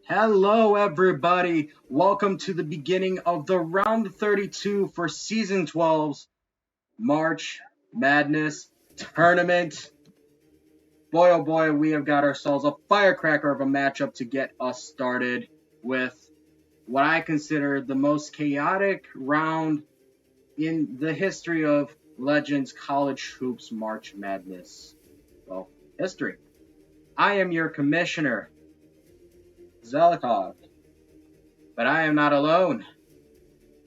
Hello, everybody. Welcome to the beginning of the round 32 for season 12's March Madness tournament. Boy, oh boy, we have got ourselves a firecracker of a matchup to get us started with what I consider the most chaotic round in the history of Legends College Hoops March Madness. Well, history. I am your commissioner, Zelikov. But I am not alone.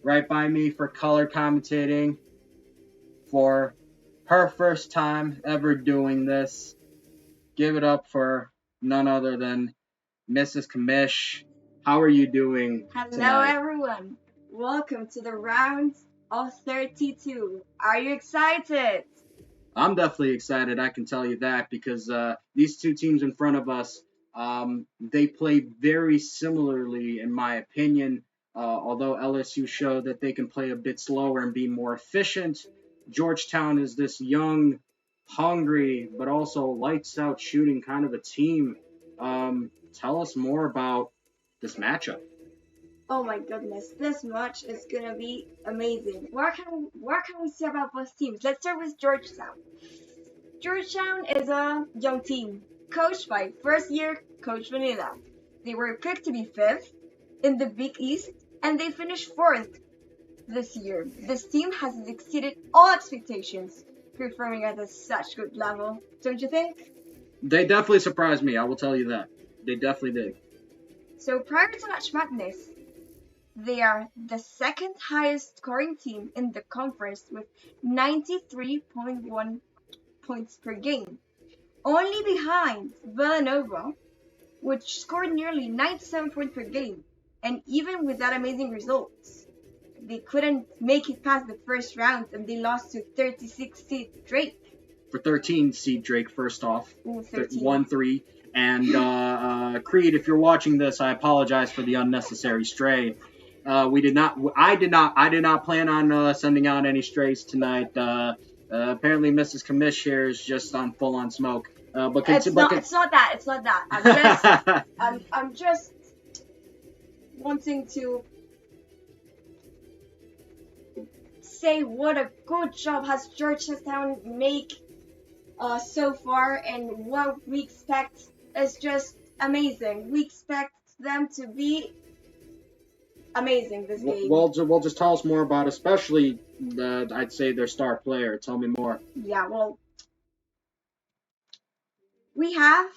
Right by me for color commentating for her first time ever doing this. Give it up for none other than Mrs. Commish. How are you doing Hello, tonight? everyone. Welcome to the round of 32. Are you excited? I'm definitely excited, I can tell you that, because these two teams in front of us, they play very similarly, in my opinion. Although LSU showed that they can play a bit slower and be more efficient, Georgetown is this young, hungry, but also lights out shooting kind of a team. Tell us more about this matchup. Oh my goodness, this match is gonna be amazing. What can we say about both teams? Let's start with Georgetown. Georgetown is a young team, coached by first-year Coach Vanilla. They were picked to be fifth in the Big East, and they finished fourth this year. This team has exceeded all expectations, performing at a such good level, don't you think? They definitely surprised me, I will tell you that. They definitely did. So prior to March Madness, they are the second highest scoring team in the conference with 93.1 points per game, only behind Villanova, which scored nearly 97 points per game. And even with that amazing results, they couldn't make it past the first round and they lost to 36 seed Drake. For 13 seed Drake, first off. Ooh, 13. 1-3. And Creed, if you're watching this, I apologize for the unnecessary stray. I did not plan on sending out any strays tonight. Apparently, Mrs. Commish here is just on full on smoke. It's not that. I'm just wanting to say what a good job has Georgetown make so far, and what we expect is just amazing. We expect them to be amazing this game. Well, just tell us more about, especially I'd say their star player. Tell me more. Yeah, well, we have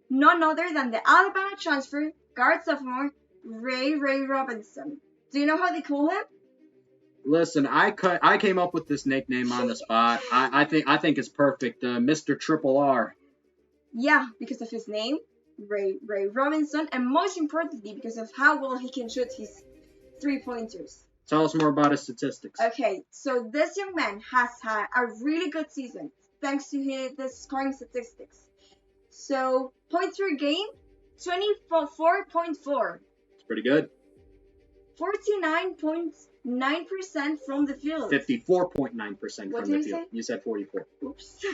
none other than the Alabama transfer guard sophomore Ray Robinson. Do you know how they call him? Listen, I came up with this nickname on the spot. I think it's perfect. Mr. Triple R. Yeah, because of his name, Ray Robinson, and most importantly, because of how well he can shoot his three-pointers. Tell us more about his statistics. Okay, so this young man has had a really good season thanks to his scoring statistics. So points per game, 24.4. It's pretty good. 49.9% from the field. 54.9% What from did the you field. say? You said 44. Oops.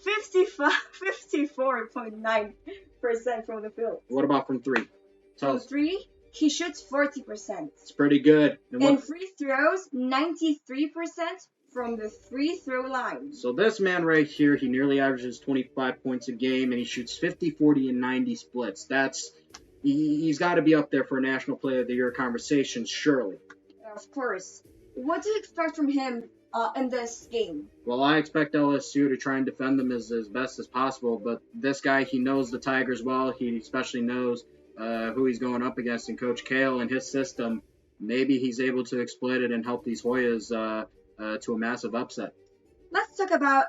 54.9% from the field. What about from three? From three, he shoots 40%. It's pretty good. And free throws, 93% from the free throw line. So this man right here, he nearly averages 25 points a game, and he shoots 50, 40, and 90 splits. He's got to be up there for National Player of the Year conversations, surely. Of course. What do you expect from him in this game? Well, I expect LSU to try and defend them as best as possible, but this guy, he knows the Tigers well. He especially knows who he's going up against, and Coach Kale and his system. Maybe he's able to exploit it and help these Hoyas to a massive upset. Let's talk about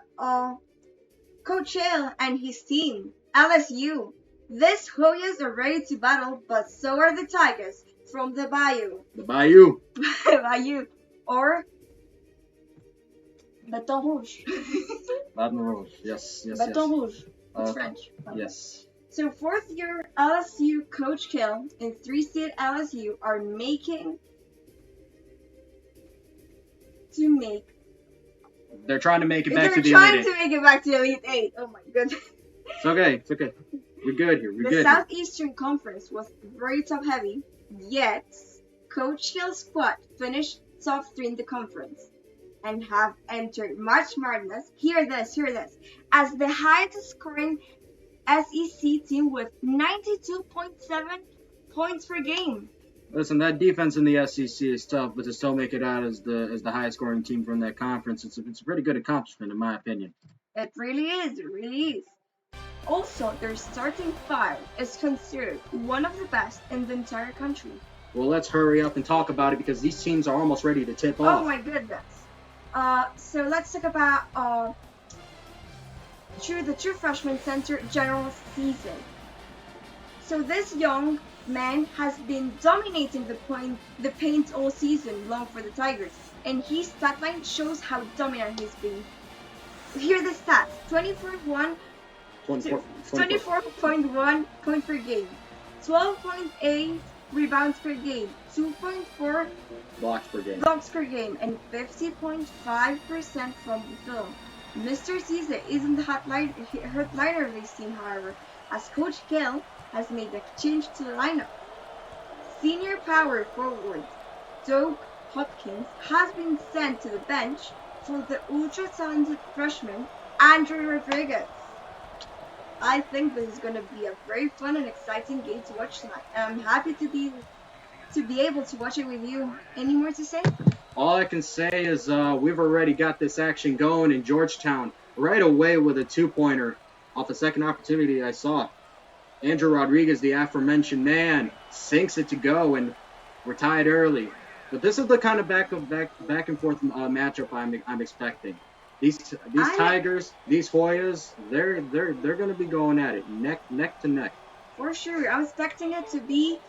Coach Kale and his team, LSU. These Hoyas are ready to battle, but so are the Tigers from the Bayou. The Bayou. Bayou. Or Baton Rouge. Baton Rouge, yes. Baton Rouge. It's French. Yes. So fourth-year LSU Coach Kale and three-seed LSU are They're trying to make it back to the Elite Eight. They're trying to make it back to the Elite Eight. Oh my goodness. It's okay. We're good here. We're The good here. Southeastern Conference was very top heavy, yet Coach Hill's squad finished top 3 in the conference and have entered March Madness. Hear this, as the highest scoring SEC team with 92.7 points per game. Listen, that defense in the SEC is tough, but to still make it out as the highest scoring team from that conference, it's a pretty good accomplishment in my opinion. It really is, it really is. Also, their starting 5 is considered one of the best in the entire country. Well, let's hurry up and talk about it because these teams are almost ready to tip off. Oh my goodness. So let's talk about the true freshman center general season. So this young man has been dominating the paint all season long for the Tigers, and his stat line shows how dominant he's been. Here are the stats: 24.1 points per game, 12.8 rebounds per game, 2.4 blocks per game, and 50.5% from the field. Mr. Cisse isn't the headliner of this team, however, as Coach Gill has made a change to the lineup. Senior power forward Doug Hopkins has been sent to the bench for the ultra-talented freshman Andrew Rodriguez. I think this is going to be a very fun and exciting game to watch tonight. I'm happy to be able to watch it with you. Any more to say? All I can say is we've already got this action going in Georgetown right away with a two-pointer off the second opportunity I saw. Andrew Rodriguez, the aforementioned man, sinks it to go, and we're tied early. But this is the kind of back and forth matchup I'm expecting. These Tigers, these Hoyas, they're going to be going at it neck to neck. For sure, I'm expecting it to be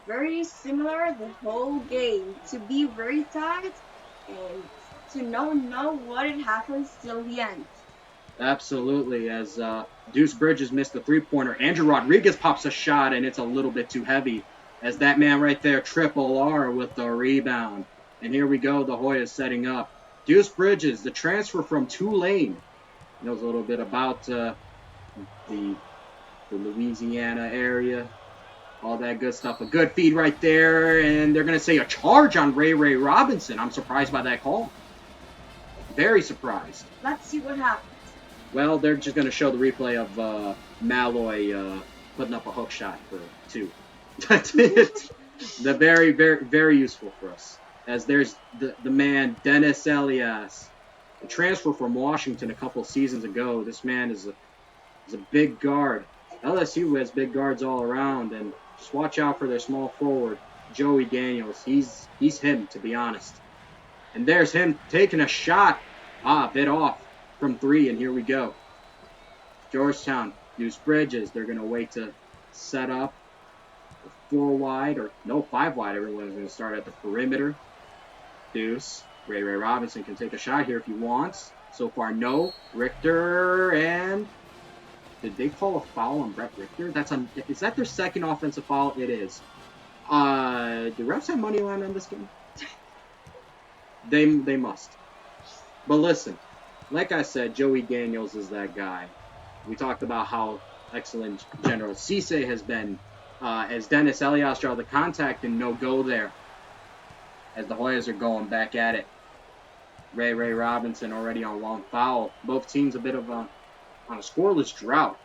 very similar the whole game, to be very tight and to know what it happens till the end. Absolutely, as Deuce Bridges missed the three-pointer. Andrew Rodriguez pops a shot, and it's a little bit too heavy, as that man right there, Triple R, with the rebound. And here we go, the Hoyas setting up. Deuce Bridges, the transfer from Tulane, knows a little bit about the Louisiana area, all that good stuff. A good feed right there, and they're going to say a charge on Ray Robinson. I'm surprised by that call. Very surprised. Let's see what happens. Well, they're just going to show the replay of Malloy putting up a hook shot for 2. That's it. The very, very, very useful for us. As there's the man, Dennis Elias, a transfer from Washington a couple seasons ago. This man is a big guard. LSU has big guards all around, and just watch out for their small forward, Joey Daniels. He's him, to be honest. And there's him taking a shot. Bit off from 3, and here we go. Georgetown, Deuce Bridges. They're going to wait to set up 4 wide, or no, 5 wide. Everyone's going to start at the perimeter. Deuce. Ray Robinson can take a shot here if he wants. So far, no. Richter, and did they call a foul on Brett Richter? Is that their second offensive foul? It is. Do refs have money line on this game? They must. But listen, like I said, Joey Daniels is that guy. We talked about how excellent General Cisse has been, as Dennis Elias draw the contact and no go there, as the Hoyas are going back at it. Ray Robinson already on long foul. Both teams a bit of on a scoreless drought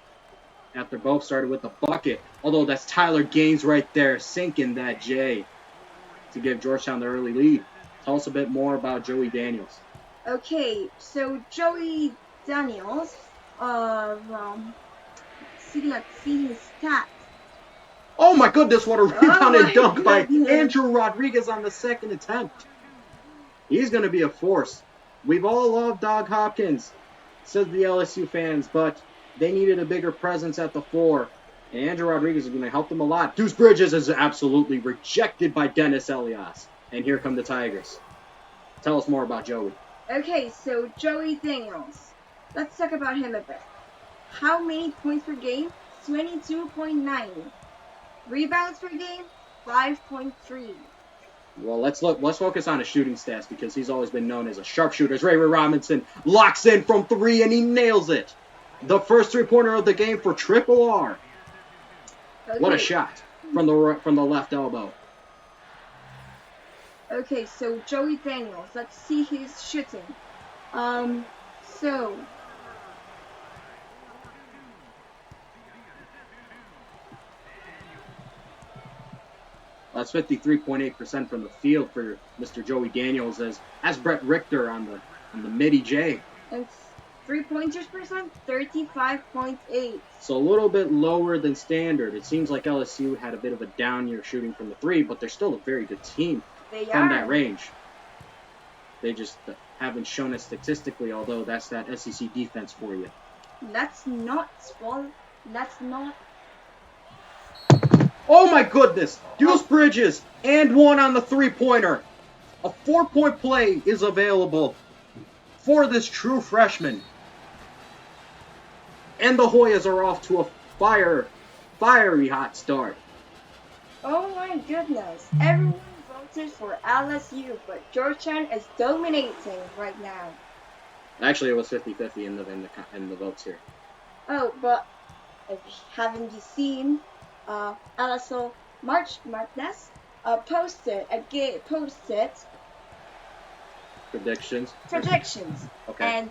after both started with the bucket. Although that's Tyler Gaines right there sinking that J to give Georgetown the early lead. Tell us a bit more about Joey Daniels. Okay, so Joey Daniels, let's see his stats. Oh my goodness, what a rebound and dunk by Andrew Rodriguez on the second attempt. He's going to be a force. We've all loved Doug Hopkins, says the LSU fans, but they needed a bigger presence at the 4. And Andrew Rodriguez is going to help them a lot. Deuce Bridges is absolutely rejected by Dennis Elias. And here come the Tigers. Tell us more about Joey. Okay, so Joey Daniels. Let's talk about him a bit. How many points per game? 22.9. Rebounds per game? 5.3. Well, let's focus on his shooting stats because he's always been known as a sharpshooter. Ray Robinson locks in from 3 and he nails it. The first 3-pointer of the game for Triple R. What a Okay. shot from the left elbow. Okay, so Joey Daniels. Let's see his shooting. So That's 53.8% from the field for Mr. Joey Daniels as Brett Richter on the midi J. and 3 pointers percent, 35.8. So a little bit lower than standard. It seems like LSU had a bit of a down year shooting from the three, but they're still a very good team They from that are. range. They just haven't shown it statistically, although that's that SEC defense for you. Let's not spoil. Let's not. Oh my goodness! Deuce Bridges and one on the three-pointer. A 4-point play is available for this true freshman. And the Hoyas are off to a fiery hot start. Oh my goodness! Everyone voted for LSU, but Georgetown is dominating right now. Actually, it was 50-50 in the votes here. Oh, but if haven't you seen, LSU March Madness posted Predictions. Okay. And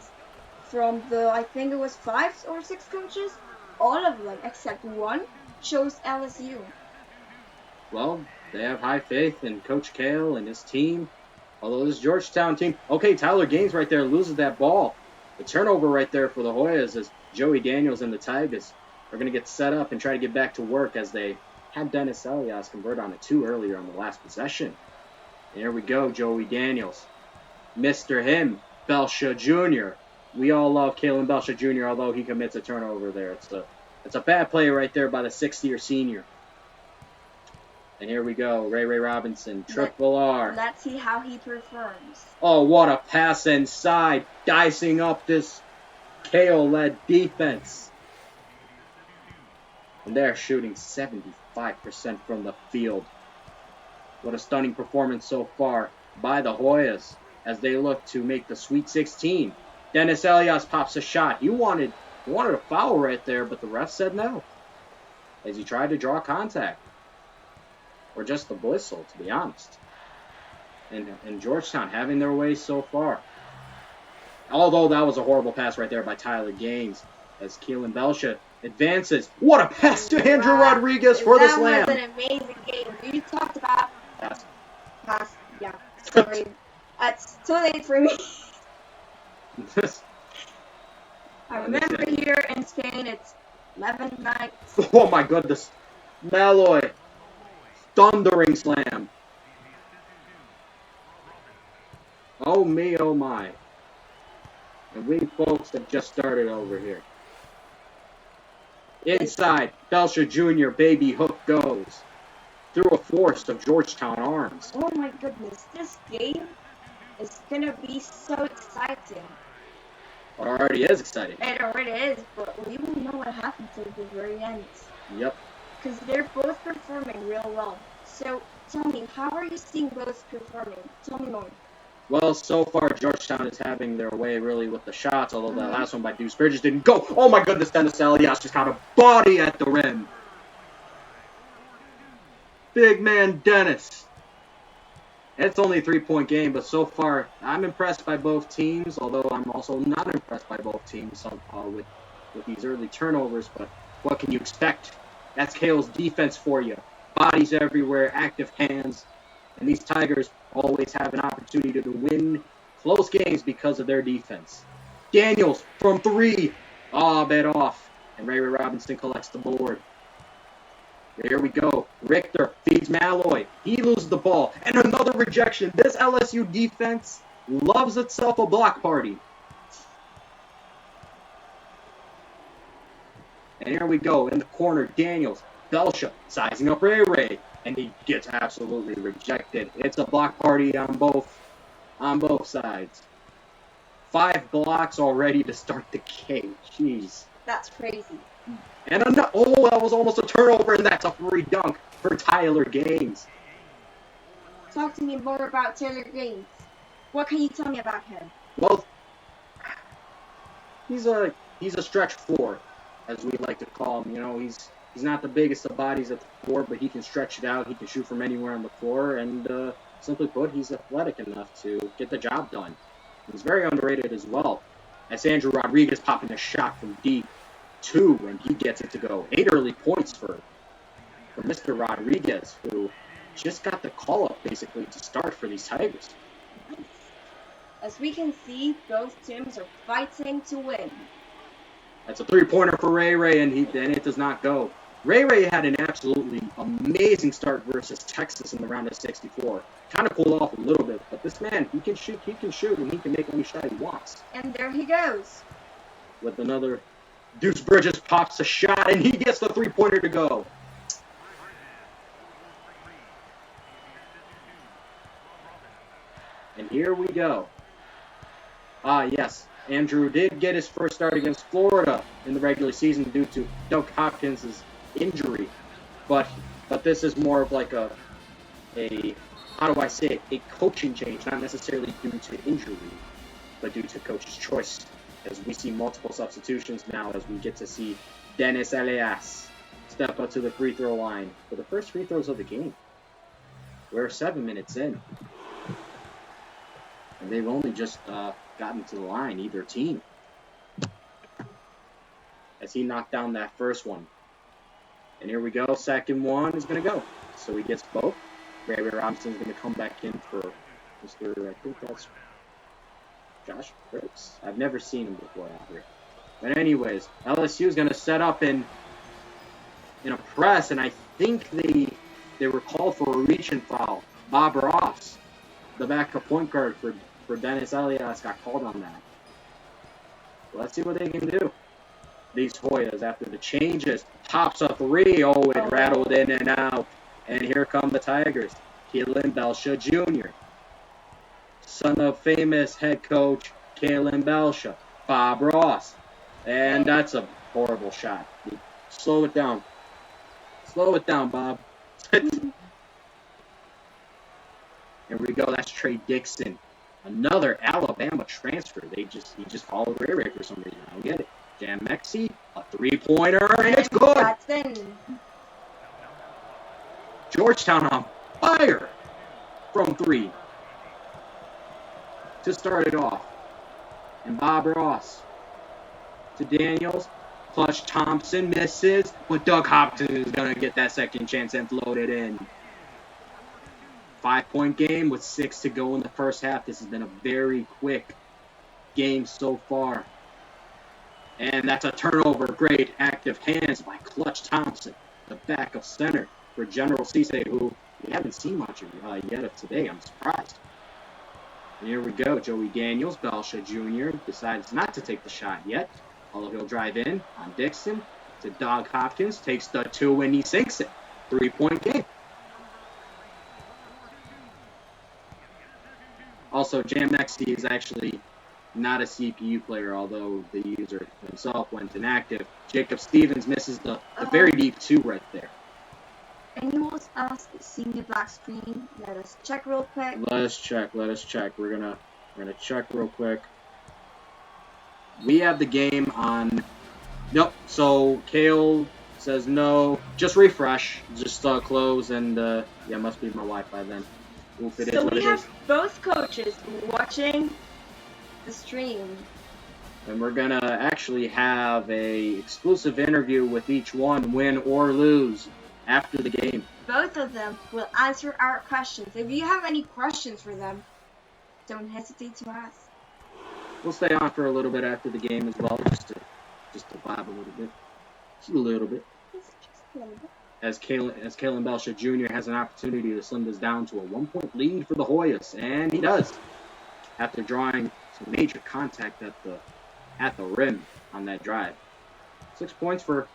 from the, I think it was 5 or 6 coaches, all of them except one chose LSU. Well, they have high faith in Coach Kale and his team. Although this Georgetown team, okay, Tyler Gaines right there loses that ball. The turnover right there for the Hoyas as Joey Daniels and the Tigers are going to get set up and try to get back to work as they had Dennis Elias convert on a 2 earlier on the last possession. And here we go, Joey Daniels. Mr. Him, Belsha Jr. We all love Kalen Belsha Jr., although he commits a turnover there. It's a bad play right there by the 6th-year senior. And here we go, Ray Robinson, triple R. Let's see how he performs. Oh, what a pass inside, dicing up this Kale-led defense. And they're shooting 75% from the field. What a stunning performance so far by the Hoyas as they look to make the Sweet 16. Dennis Elias pops a shot. He wanted a foul right there, but the ref said no, as he tried to draw contact. Or just the whistle, to be honest. And Georgetown having their way so far. Although that was a horrible pass right there by Tyler Gaines as Keelan Belsha advances. What a pass to Andrew Rodriguez for the slam. That was an amazing game. You talked about pass. Yeah, sorry. It's too late for me. I remember here in Spain it's 11 nights. Oh my goodness. Malloy. Thundering slam. Oh me, oh my. And we folks have just started over here. Inside, Belsha Jr. baby hook goes. Through a force of Georgetown arms. Oh my goodness, this game is gonna be so exciting. It already is exciting. It already is, but we will know what happens at the very end. Yep. Because they're both performing real well. So tell me, how are you seeing both performing? Tell me more. Well, so far, Georgetown is having their way really with the shots, although that last one by Deuce Bridges didn't go. Oh my goodness, Dennis Elias just got a body at the rim. Big man Dennis. It's only a 3-point game, but so far, I'm impressed by both teams, although I'm also not impressed by both teams with these early turnovers, but what can you expect? That's Kale's defense for you. Bodies everywhere, active hands, and these Tigers always have an opportunity to win close games because of their defense. Daniels from 3. Ah, bit off. And Ray Robinson collects the board. Here we go. Richter feeds Malloy. He loses the ball. And another rejection. This LSU defense loves itself a block party. And here we go. In the corner, Daniels. Belsha sizing up Ray. And he gets absolutely rejected. It's a block party on both sides. 5 blocks already to start the game. Jeez. That's crazy. And that was almost a turnover, and that's a free dunk for Tyler Gaines. Talk to me more about Taylor Gaines. What can you tell me about him? Well, he's a stretch 4, as we like to call him. You know, He's not the biggest of bodies at the floor, but he can stretch it out. He can shoot from anywhere on the floor, and simply put, he's athletic enough to get the job done. He's very underrated as well. As Andrew Rodriguez popping a shot from deep, 2, and he gets it to go. 8 early points for Mr. Rodriguez, who just got the call-up, basically, to start for these Tigers. As we can see, both teams are fighting to win. That's a 3-pointer for Ray Ray, and it does not go. Ray Ray had an absolutely amazing start versus Texas in the round of 64. Kind of pulled off a little bit, but this man, he can shoot, and he can make any shot he wants. And there he goes. With another, Deuce Bridges pops a shot, and he gets the 3-pointer to go. And here we go. Yes, Andrew did get his first start against Florida in the regular season due to Doug Hopkins' injury. But this is more of like a how do I say it, a coaching change, not necessarily due to injury, but due to coach's choice. As we see multiple substitutions now, as we get to see Dennis Elias step up to the free throw line for the first free throws of the game. We're 7 minutes in. And they've only just gotten to the line, either team. As he knocked down that first one. And here we go, second one is going to go. So he gets both. Ray Ray Robinson's going to come back in for Mr. I think that's Josh Brooks. I've never seen him before out here. But anyways, LSU is going to set up in a press, and I think they were called for a reach and foul. Bob Ross, the backup point guard for Dennis Elias, got called on that. Let's see what they can do. These Hoyas, after the changes, pops a 3. Oh, it rattled in and out. And here come the Tigers. Kalen Belsha Jr., son of famous head coach Kalen Belsha, Bob Ross. And that's a horrible shot. Slow it down. Slow it down, Bob. Here we go. That's Trey Dixon. Another Alabama transfer. He just followed Ray Ray for some reason. I don't get it. Jam Mexi, a 3-pointer, and it's good. That's in. Georgetown on fire from 3 to start it off. And Bob Ross to Daniels. Clutch Thompson misses, but Doug Hopkins is going to get that second chance and float it in. 5-point game with 6 to go in the first half. This has been a very quick game so far. And that's a turnover. Great active hands by Clutch Thompson, the backup center for General Cisse, who we haven't seen much of yet of today. I'm surprised. And here we go. Joey Daniels, Belsha Jr. decides not to take the shot yet. Although he'll drive in on Dixon to Doug Hopkins. Takes the 2 and he sinks it. 3-point game. Also, Jam Mexi is actually not a CPU player, although the user himself went inactive. Jacob Stevens misses the very deep 2 right there. And you was asked seeing the black screen. Let us check real quick. Let us check. We're gonna check real quick. We have the game on. Nope. So Kale says no. Just refresh. Just close and yeah, must be my Wi-Fi then. Oof, it is So what we it have is. both coaches watching the stream. And we're gonna actually have a exclusive interview with each one, win or lose, after the game. Both of them will answer our questions. If you have any questions for them, don't hesitate to ask. We'll stay on for a little bit after the game as well, just to vibe a little bit. Just a little bit. Just a little bit. As Kalen Belsha Jr. has an opportunity to slim this down to a 1-point lead for the Hoyas, and he does, after drawing some major contact at the rim on that drive. 6 points for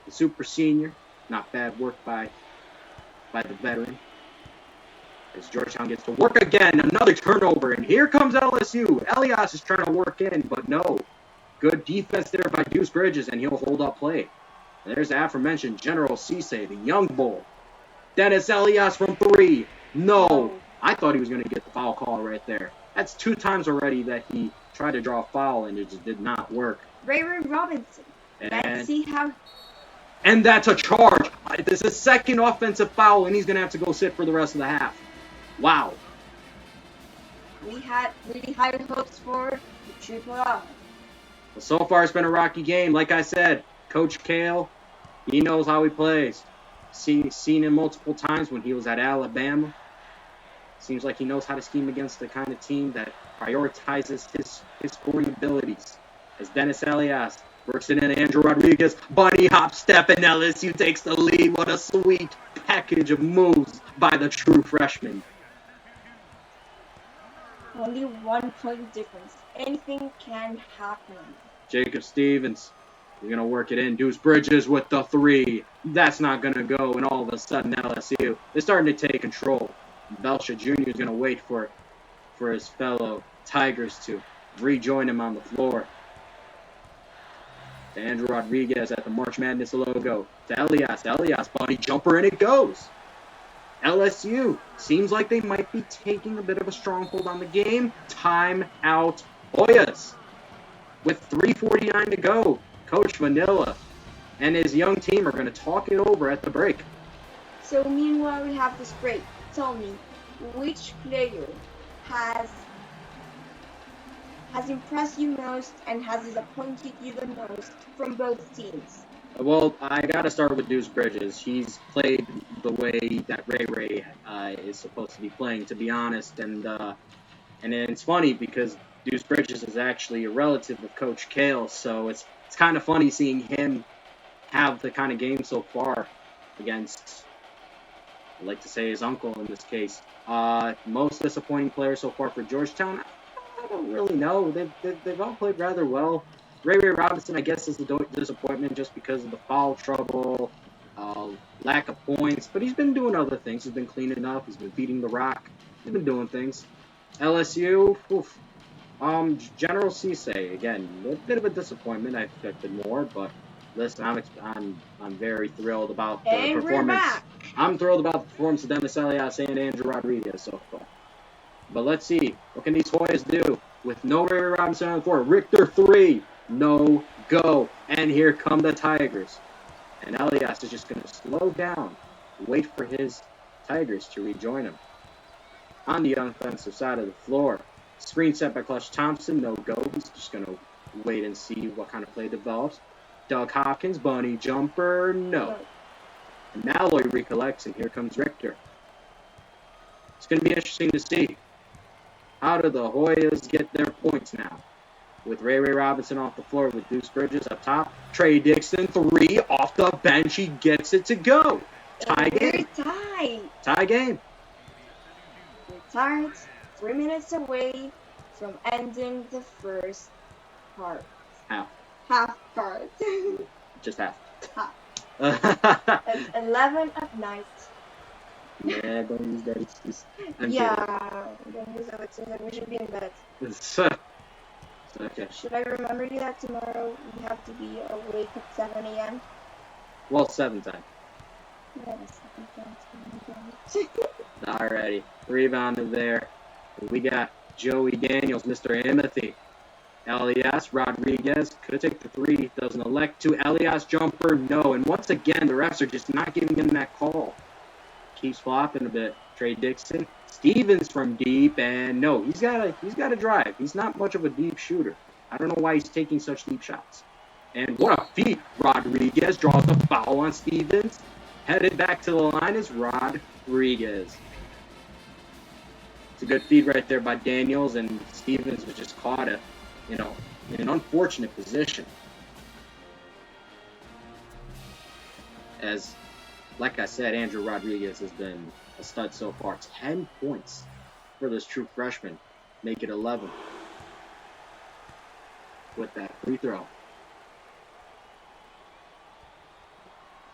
the super senior. Not bad work by the veteran. As Georgetown gets to work again, another turnover, and here comes LSU. Elias is trying to work in, but no. Good defense there by Deuce Bridges, and he'll hold up play. And there's the aforementioned General Cisse, the young bull. Dennis Elias from 3. No. I thought he was going to get the foul call right there. That's 2 times already that he tried to draw a foul, and it just did not work. Ray Ray Robinson. Let's see how And that's a charge. This is a second offensive foul, and he's going to have to go sit for the rest of the half. Wow. We had really high hopes for the triple R. Well, so far, it's been a rocky game. Like I said, Coach Kale, he knows how he plays. Seen him multiple times when he was at Alabama. Seems like he knows how to scheme against the kind of team that prioritizes his scoring abilities. As Dennis Elias works it in, Andrew Rodriguez, bunny hop step, and LSU takes the lead. What a sweet package of moves by the true freshman. Only 1 point difference. Anything can happen. Jacob Stevens is going to work it in. Deuce Bridges with the three. That's not going to go, and all of a sudden LSU is starting to take control. Belcher Jr. is going to wait for his fellow Tigers to rejoin him on the floor. To Andrew Rodriguez at the March Madness logo. To Elias, bunny jumper, and it goes. LSU seems like they might be taking a bit of a stronghold on the game. Time out, Hoyas. With 3:49 to go, Coach Vanilla and his young team are going to talk it over at the break. So meanwhile we have this break. Tell me, which player has impressed you most and has disappointed you the most from both teams? Well, I got to start with Deuce Bridges. He's played the way that Ray is supposed to be playing, to be honest. And it's funny because Deuce Bridges is actually a relative of Coach Kale, so it's kind of funny seeing him have the kind of game so far against, I'd like to say, his uncle in this case. Most disappointing player so far for Georgetown, I don't really know. They've all played rather well. Ray Robinson, I guess, is a disappointment just because of the foul trouble, lack of points. But he's been doing other things. He's been cleaning up. He's been beating the rock. He's been doing things. LSU, General Cisse, again, a bit of a disappointment. I expected more, but listen, I'm very thrilled about the And performance. We're back. I'm thrilled about the performance of Dennis Elias and Andrew Rodriguez so far. But let's see, what can these Hoyas do with no Ray Robinson on the floor? Richter 3, no go, and here come the Tigers. And Elias is just going to slow down, wait for his Tigers to rejoin him. On the offensive side of the floor, screen set by Clutch Thompson, no go. He's just going to wait and see what kind of play develops. Doug Hopkins, bunny jumper, no. And Malloy recollects, and here comes Richter. It's going to be interesting to see. How do the Hoyas get their points now? With Ray Robinson off the floor, with Deuce Bridges up top. Trey Dixon, 3 off the bench. He gets it to go. Tie game. Tie game. We're tied 3 minutes away from ending the first part. Half part. Just half. It's 11 at night. Yeah, don't use that excuse. Don't use that excuse. We should be in bed. Okay. Should I remember you that tomorrow we have to be awake at 7 a.m.? Well, 7 time. Yeah, 7 times. Alrighty. Rebounded there. We got Joey Daniels, Mr. Timothy. Elias Rodriguez could take the 3. Doesn't elect to. Elias jumper, no. And once again, the refs are just not giving him that call. Keeps flopping a bit. Trey Dixon. Stevens from deep, and no, he's got to drive. He's not much of a deep shooter. I don't know why he's taking such deep shots. And what a feat. Rodriguez draws the foul on Stevens. Headed back to the line is Rodriguez. It's a good feed right there by Daniels, and Stevens was just caught in an unfortunate position. As, like I said, Andrew Rodriguez has been a stud so far. 10 points for this true freshman. Make it 11 with that free throw.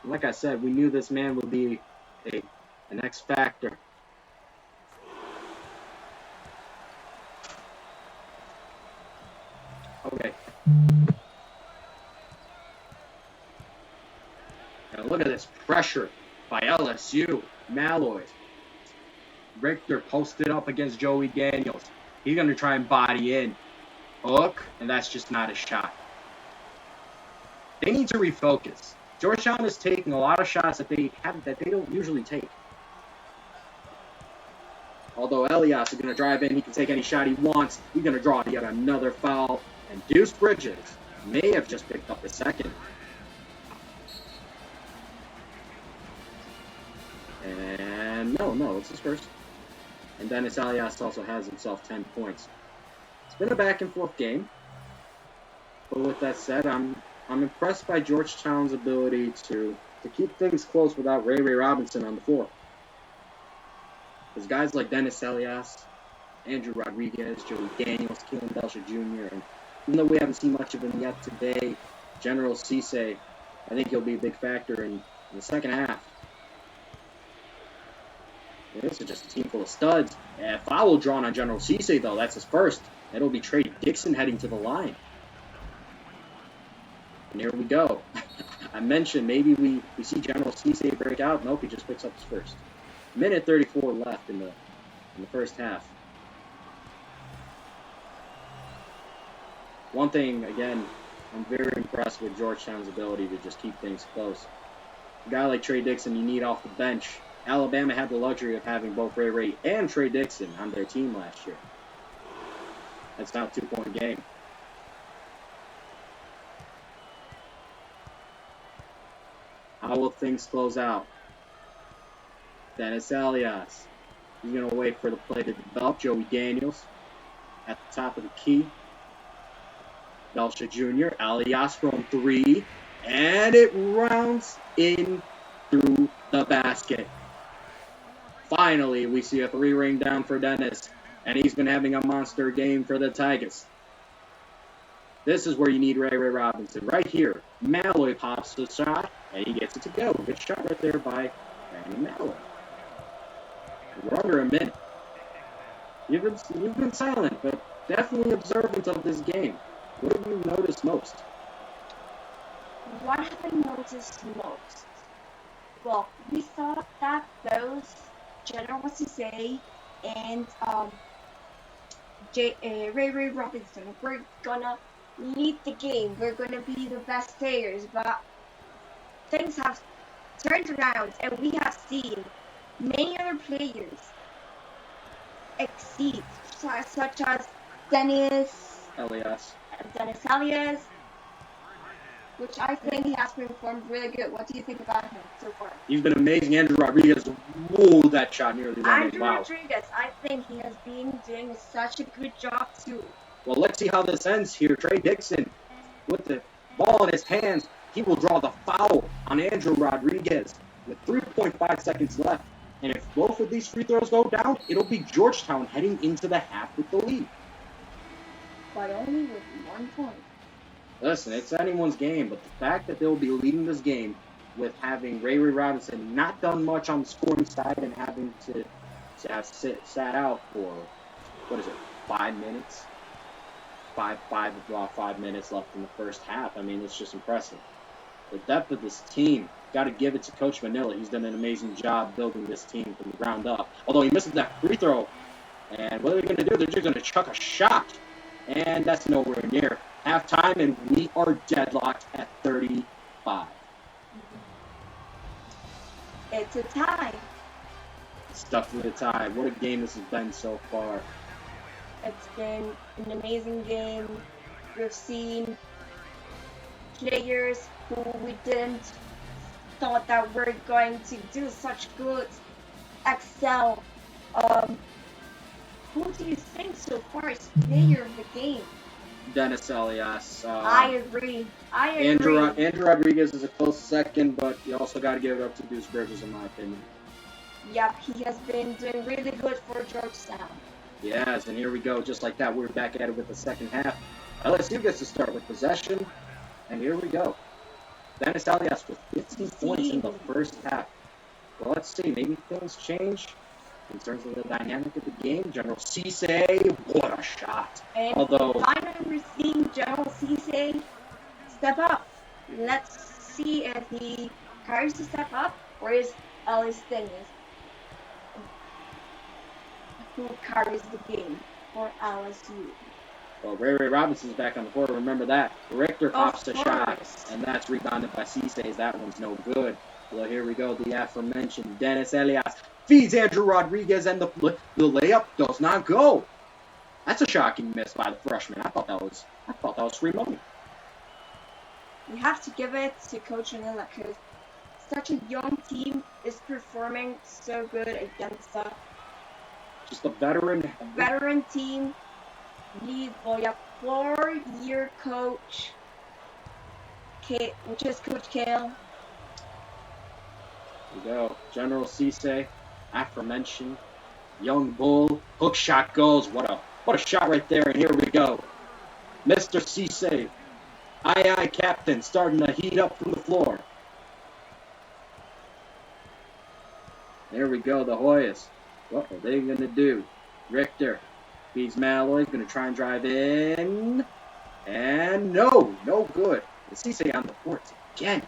Like I said, we knew this man would be an X factor. Okay. Now look at this pressure by LSU. Malloy. Richter posted up against Joey Daniels. He's going to try and body in. Hook, and that's just not a shot. They need to refocus. Georgetown is taking a lot of shots that they don't usually take. Although Elias is going to drive in, he can take any shot he wants. He's going to draw yet another foul. And Deuce Bridges may have just picked up the second. And no, it's his first. And Dennis Elias also has himself 10 points. It's been a back and forth game. But with that said, I'm impressed by Georgetown's ability to keep things close without Ray Robinson on the floor. There's guys like Dennis Elias, Andrew Rodriguez, Joey Daniels, Keelan Belcher Jr., and even though we haven't seen much of him yet today, General Cisse, I think he'll be a big factor in the second half. This is just a team full of studs. Foul drawn on General Cisse, though. That's his first. That'll be Trey Dixon heading to the line. And here we go. I mentioned maybe we see General Cisse break out. Nope, he just picks up his first. Minute 34 left in the first half. One thing, again, I'm very impressed with Georgetown's ability to just keep things close. A guy like Trey Dixon, you need off the bench. Alabama had the luxury of having both Ray and Trey Dixon on their team last year. That's now a 2-point game. How will things close out? Dennis Elias. He's going to wait for the play to develop. Joey Daniels at the top of the key. Belcher Jr. Elias from 3. And it rounds in through the basket. Finally, we see a 3 ring down for Dennis. And he's been having a monster game for the Tigers. This is where you need Ray Robinson. Right here. Malloy pops the shot, and he gets it to go. Good shot right there by Brandon Malloy. We're under a minute. You've been silent, but definitely observant of this game. What have you noticed most? What have I noticed most? Well, we thought that those General Cisse and Ray Robinson were gonna lead the game. We're gonna be the best players, but things have turned around, and we have seen many other players exceed, such as Dennis Elias, which I think he has performed really good. What do you think about him so far? He's been amazing. Andrew Rodriguez, whoa, that shot nearly went in. Wow. Rodriguez, I think he has been doing such a good job too. Well, let's see how this ends here. Trey Dixon, with the ball in his hands, he will draw the foul on Andrew Rodriguez with 3.5 seconds left. And if both of these free throws go down, it'll be Georgetown heading into the half with the lead. But only with 1 point. Listen, it's anyone's game, but the fact that they'll be leading this game with having Ray Robinson not done much on the scoring side and having to have sat out for, 5 minutes? 5 minutes left in the first half. I mean, it's just impressive. The depth of this team, got to give it to Coach Manila. He's done an amazing job building this team from the ground up. Although he misses that free throw. And what are they going to do? They're just going to chuck a shot. And that's nowhere near halftime, and we are deadlocked at 35. It's a tie. Stuck with a tie. What a game this has been so far. It's been an amazing game. We've seen players who we didn't thought that we're going to do such good excel. Who do you think so far is player of the game? Dennis Elias. I agree. Andrew Rodriguez is a close second, but you also got to give it up to Deuce Bridges, in my opinion. Yep, he has been doing really good for Georgetown. Yes, and here we go. Just like that, we're back at it with the second half. LSU gets to start with possession, and here we go. Dennis Elias with 15 points in the first half. Well, let's see. Maybe things change in terms of the dynamic of the game. General Cisse, what a shot. And finally we're seeing General Cisse step up. Let's see if he carries to step up, or is Ellis Dennis who carries the game for LSU. Well, Ray Robinson's back on the floor. Remember that. Richter pops a shot, course. and that's rebounded by Cisse. That one's no good. Well, here we go. The aforementioned Dennis Elias feeds Andrew Rodriguez, and the layup does not go. That's a shocking miss by the freshman. I thought that was free money. We have to give it to Coach Manila because such a young team is performing so good against Just a veteran team. Lead by a 4-year coach, which is Coach Kale. Here we go. General Cisse, aforementioned young bull, hook shot goes. What a shot right there. And here we go. Mr. Cisse, aye captain, starting to heat up from the floor. There we go, the Hoyas. What are they going to do? Richter feeds Malloy, going to try and drive in. And no good. And Cisse on the boards again.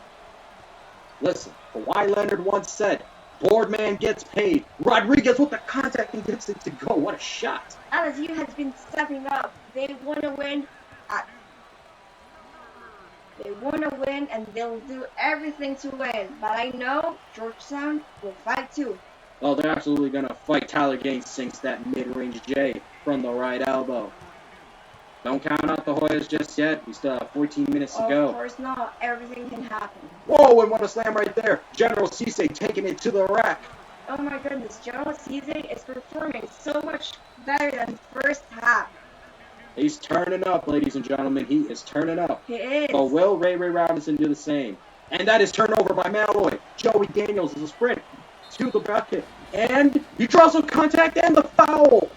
Listen, Kawhi Leonard once said, board man gets paid. Rodriguez with the contact and gets it to go. What a shot. LSU has been stepping up. They want to win. They want to win, and they'll do everything to win. But I know Georgetown will fight too. Oh, they're absolutely going to fight. Tyler Gaines sinks that mid-range J from the right elbow. Don't count out the Hoyas just yet. We still have 14 minutes to go. Of course not. Everything can happen. Whoa, and what a slam right there. General Cisse taking it to the rack. Oh my goodness. General Cisse is performing so much better than first half. He's turning up, ladies and gentlemen. He is turning up. He is. But will Ray Robinson do the same? And that is turnover by Malloy. Joey Daniels is a sprint to the bucket. And he draws some contact and the foul.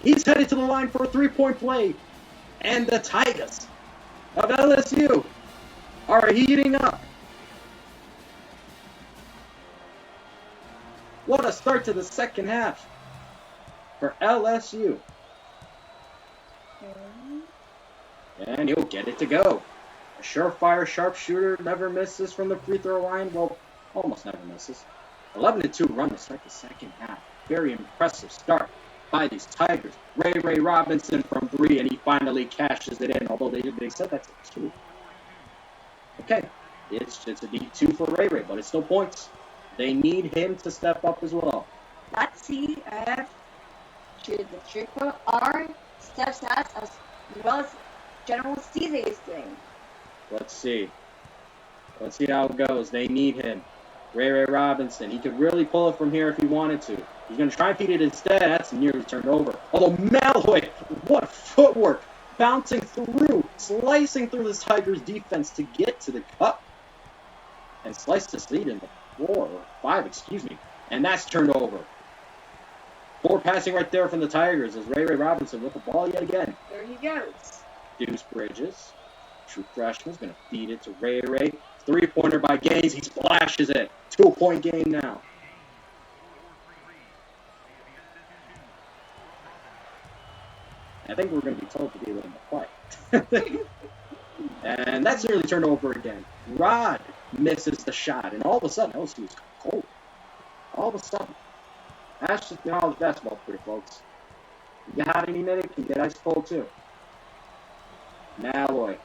He's headed to the line for a three-point play. And the Tigers of LSU are heating up. What a start to the second half for LSU. And he'll get it to go. A surefire sharpshooter never misses from the free throw line. Well, almost never misses. 11-2 run to start the second half. Very impressive start by these Tigers. Ray Robinson from 3, and he finally cashes it in, although they said that's a 2. Okay, it's a D2 for Ray, but it's still points. They need him to step up as well. Let's see if the triple R steps out as well as General Cisse is doing. Let's see how it goes. They need him. Ray Robinson. He could really pull it from here if he wanted to. He's going to try and feed it instead. That's nearly turned over. Although Malloy, what footwork. Bouncing through, slicing through this Tigers defense to get to the cup. And slice this lead into 5, And that's turned over. 4 passing right there from the Tigers as Ray Robinson with the ball yet again. There he goes. Deuce Bridges, true freshman, is going to feed it to Ray. 3-pointer by Gaines. He splashes it. 2-point game now. I think we're going to be told to be a little more quiet. And that's nearly turned over again. Rod misses the shot, and all of a sudden, LSU is cold. All of a sudden. That's just college basketball for you folks. You get hot any minute, you can get ice cold too. Malloy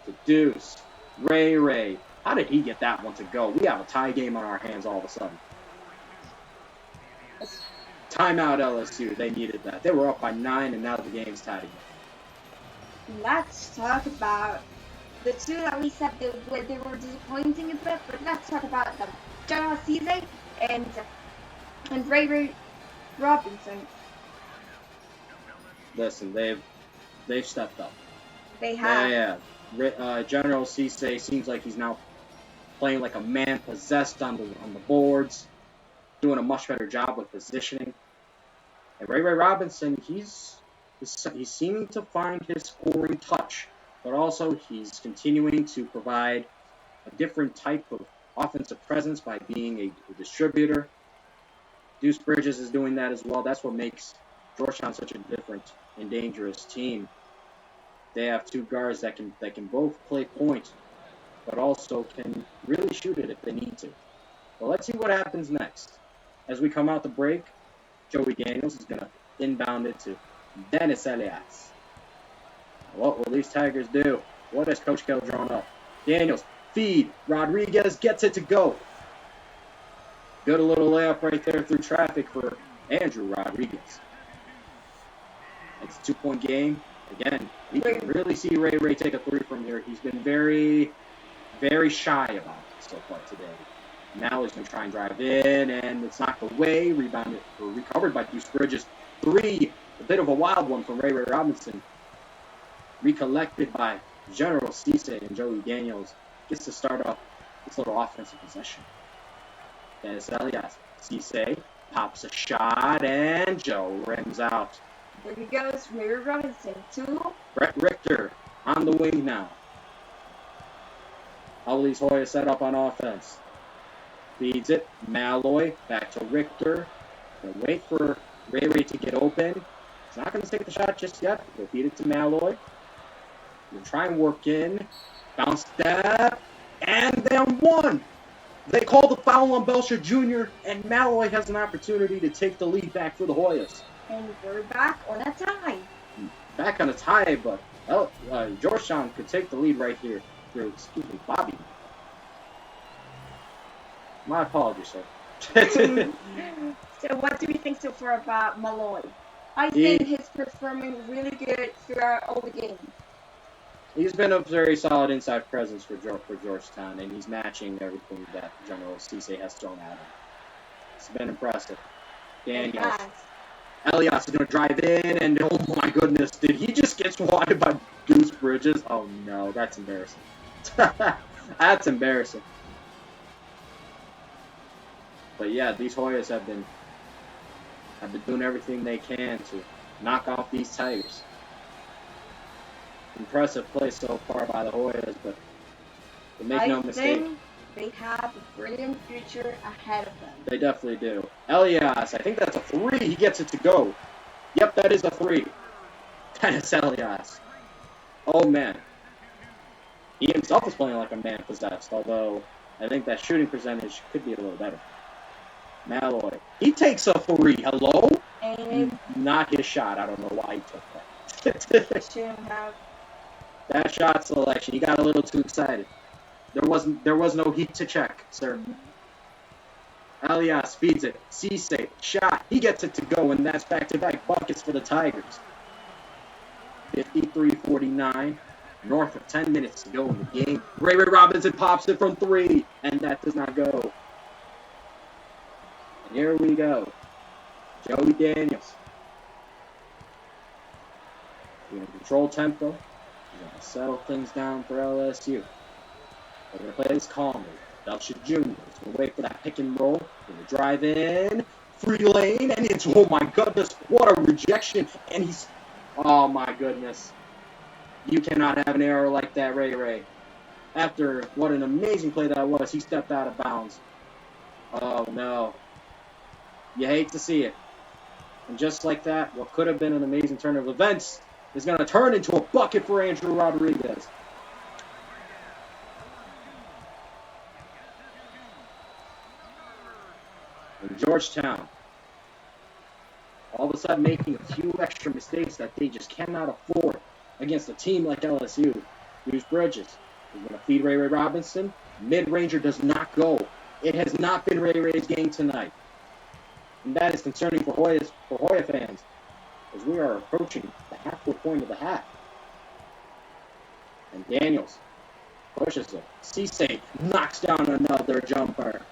to Deuce. Ray. How did he get that one to go? We have a tie game on our hands all of a sudden. Timeout LSU. They needed that. They were up by 9, and now the game's tied again. Let's talk about the two that we said they were disappointing a bit, but let's talk about them. General Cisse and Ray Robinson. Listen, they've stepped up. They have. Yeah. General Cisse seems like he's now playing like a man possessed on the boards, doing a much better job with positioning. And Ray Robinson, he's seeming to find his scoring touch, but also he's continuing to provide a different type of offensive presence by being a distributor. Deuce Bridges is doing that as well. That's what makes Georgetown such a different and dangerous team. They have 2 guards that can both play point, but also can really shoot it if they need to. Well, let's see what happens next. As we come out the break, Joey Daniels is going to inbound it to Dennis Elias. What will these Tigers do? What has Coach Kell drawn up? Daniels, feed. Rodriguez gets it to go. Good little layup right there through traffic for Andrew Rodriguez. It's a 2-point game. Again, we can really see Ray take a three from here. He's been very, very shy about it so far today. Now he's going to try and drive in, and it's knocked away. Rebounded or recovered by Deuce Bridges. Three, a bit of a wild one from Ray Robinson. Recollected by General Cisse and Joey Daniels. Gets to start off this little offensive possession. Dennis Elias. Cisse pops a shot, and Joe rims out. There he goes, Ray Robinson. 2. Brett Richter on the wing now. Ali's Hoya set up on offense. Feeds it. Malloy back to Richter. Gonna wait for Ray to get open. He's not going to take the shot just yet. He'll feed it to Malloy. He'll try and work in. Bounce step. And then one. They call the foul on Belcher Jr. and Malloy has an opportunity to take the lead back for the Hoyas. And we're back on a tie. Back on a tie, but Georgetown could take the lead right here through, Bobby. My apologies, sir. So what do we think so far about Malloy? I think he's performing really good throughout all the game. He's been a very solid inside presence for Georgetown, and he's matching everything that General Cisse has thrown at him. It's been impressive. Daniels. Elias is going to drive in, and oh my goodness, did he just get swatted by Deuce Bridges? Oh no, that's embarrassing. That's embarrassing. But yeah, these Hoyas have been doing everything they can to knock off these Tigers. Impressive play so far by the Hoyas, but make no mistake, I think they have a brilliant future ahead of them. They definitely do. Elias, I think that's a 3. He gets it to go. Yep, that is a 3. Dennis Elias. Oh man. He himself is playing like a man possessed, although I think that shooting percentage could be a little better. Malloy. He takes a 3. Hello? And not his shot. I don't know why he took that. shouldn't have. That shot selection, he got a little too excited. There was no heat to check, sir. Elias feeds it. Cisse, shot. He gets it to go, and that's back-to-back buckets for the Tigers. 53-49. North of 10 minutes to go in the game. Ray Robinson pops it from 3, and that does not go. And here we go. Joey Daniels. He's going to control tempo. He's going to settle things down for LSU. They're going to play this calmly. Belcher Jr. is going to wait for that pick and roll. Going to drive in. Free lane. And it's, oh my goodness, what a rejection. And he's, oh my goodness. You cannot have an error like that, Ray. After what an amazing play that was, he stepped out of bounds. Oh no. You hate to see it. And just like that, what could have been an amazing turn of events is going to turn into a bucket for Andrew Rodriguez. And Georgetown, all of a sudden making a few extra mistakes that they just cannot afford against a team like LSU. Deuce Bridges is going to feed Ray Robinson. Mid-ranger does not go. It has not been Ray's game tonight. And that is concerning for Hoya fans, as we are approaching the halfway point of the half. And Daniels pushes it. Cisse knocks down another jumper.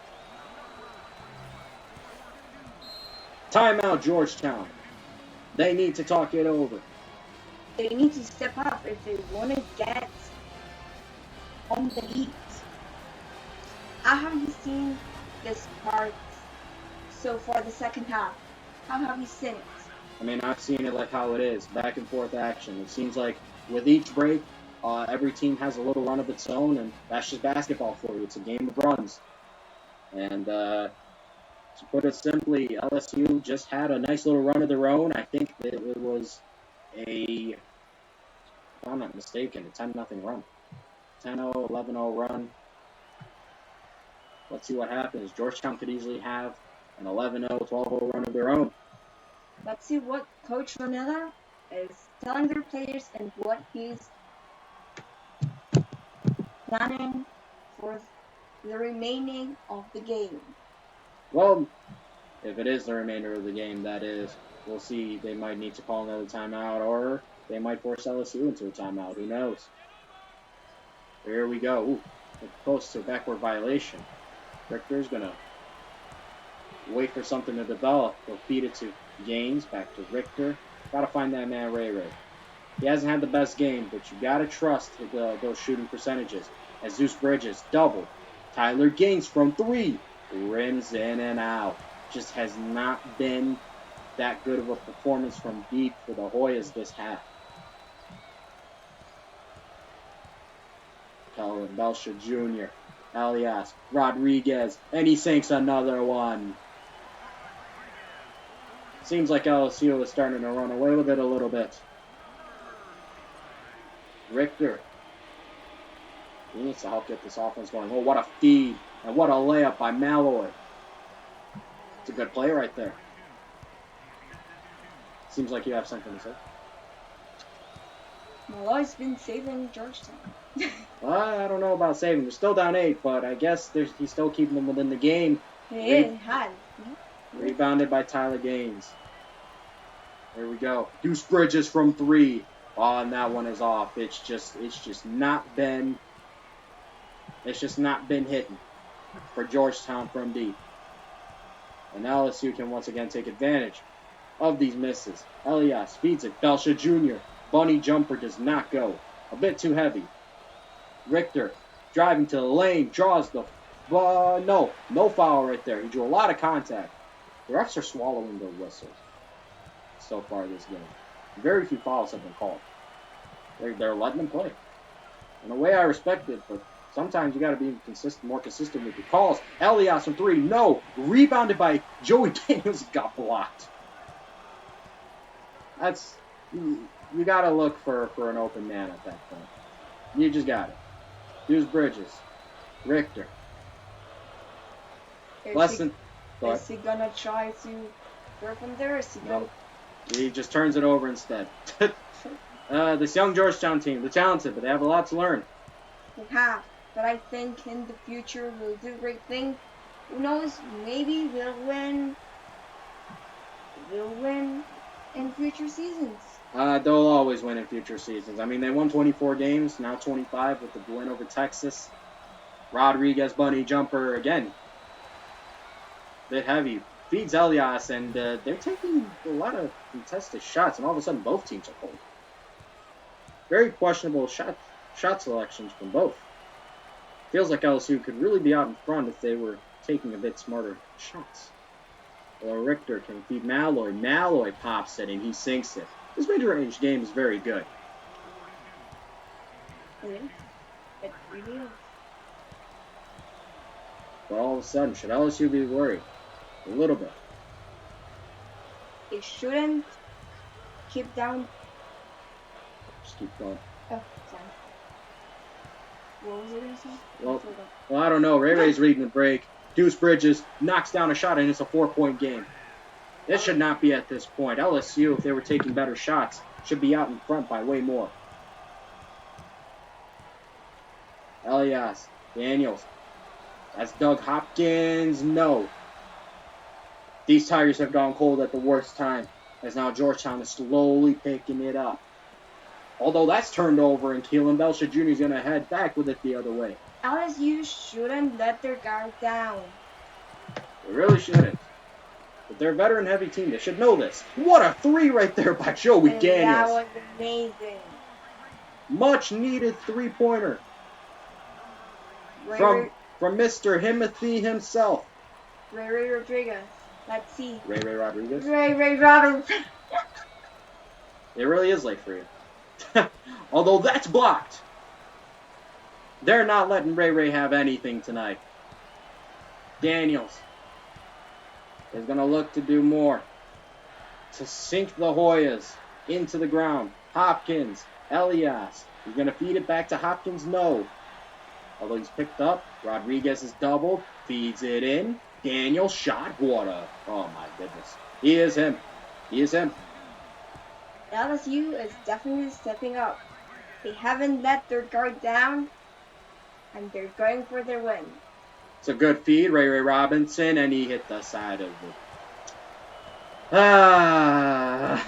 Timeout, Georgetown. They need to talk it over. They need to step up if they want to get on the heat. How have you seen this part so far, the second half? How have you seen it? I mean, I've seen it like how it is, back and forth action. It seems like with each break, every team has a little run of its own, and that's just basketball for you. It's a game of runs. And to put it simply, LSU just had a nice little run of their own. I think that it was if I'm not mistaken, a 10-0 run. 10-0, 11-0 run. Let's see what happens. Georgetown could easily have an 11-0, 12-0 run of their own. Let's see what Coach Manila is telling their players and what he's planning for the remaining of the game. Well, if it is the remainder of the game, that is, we'll see. They might need to call another timeout, or they might force LSU into a timeout. Who knows? Here we go. Ooh, close to a backward violation. Richter's going to wait for something to develop. He'll feed it to Gaines, back to Richter. Got to find that man Ray Ray. He hasn't had the best game, but you got to trust those shooting percentages. As Zeus Bridges, double. Tyler Gaines from 3. Rims in and out. Just has not been that good of a performance from deep for the Hoyas this half. Kellen Belsha Jr., Elias, Rodriguez, and he sinks another one. Seems like LSU is starting to run away with it a little bit. Richter. He needs to help get this offense going. Oh, what a feed. And what a layup by Malloy. It's a good play right there. Seems like you have something to say. Malloy's been saving Georgetown. Well, I don't know about saving. They're still down 8, but I guess he's still keeping them within the game. He has. Rebounded by Tyler Gaines. There we go. Deuce Bridges from 3. Oh, and that one is off. It's just not been hitting for Georgetown from deep. And LSU can once again take advantage of these misses. Elias feeds it. Belsha Jr. Bunny jumper does not go. A bit too heavy. Richter driving to the lane. Draws the... no foul right there. He drew a lot of contact. The refs are swallowing their whistles so far this game. Very few fouls have been called. They're letting them play. In a way, I respect it, but sometimes you got to be more consistent with your calls. Elias from 3, no. Rebounded by Joey Daniels, got blocked. That's... You got to look for an open man at that point. You just got it. Deuce Bridges. Richter. Is he going to try to go from there? Is he going to... He just turns it over instead. This young Georgetown team, they're talented, but they have a lot to learn. They have, but I think in the future we'll do great things. Who knows? Maybe we'll win. We'll win in future seasons. They'll always win in future seasons. I mean, they won 24 games, now 25 with the win over Texas. Rodriguez, bunny jumper, again, bit heavy. Feeds Elias, and they're taking a lot of contested shots, and all of a sudden both teams are cold. Very questionable shot selections from both. Feels like LSU could really be out in front if they were taking a bit smarter shots. Or Richter can feed Malloy. Malloy pops it, and he sinks it. This mid-range game is very good. It really is. But all of a sudden, should LSU be worried? A little bit. It shouldn't keep down. Just keep going. Oh, sorry. What was it going to say? Well, I don't know. Ray Ray's reading the break. Deuce Bridges knocks down a shot, and it's a 4-point game. This should not be at this point. LSU, if they were taking better shots, should be out in front by way more. Elias, Daniels. That's Doug Hopkins. No. These Tigers have gone cold at the worst time, as now Georgetown is slowly picking it up. Although that's turned over, and Keelan Belsha Jr. is going to head back with it the other way. LSU shouldn't let their guard down. They really shouldn't. But they're a veteran-heavy team. They should know this. What a 3 right there by Joey Daniels. That was amazing. Much-needed 3-pointer. From Mr. Himothy himself. Ray Rodriguez. Let's see. Ray Rodriguez? Ray Robinson. It really is late for you. Although that's blocked. They're not letting Ray have anything tonight. Daniels is going to look to do more to sink the Hoyas into the ground. Hopkins, Elias. He's going to feed it back to Hopkins. No. Although he's picked up. Rodriguez is doubled. Feeds it in. Daniel shot. What a... Oh, my goodness. He is him. LSU is definitely stepping up. They haven't let their guard down, and they're going for their win. It's a good feed, Ray Robinson, and he hit the side of it.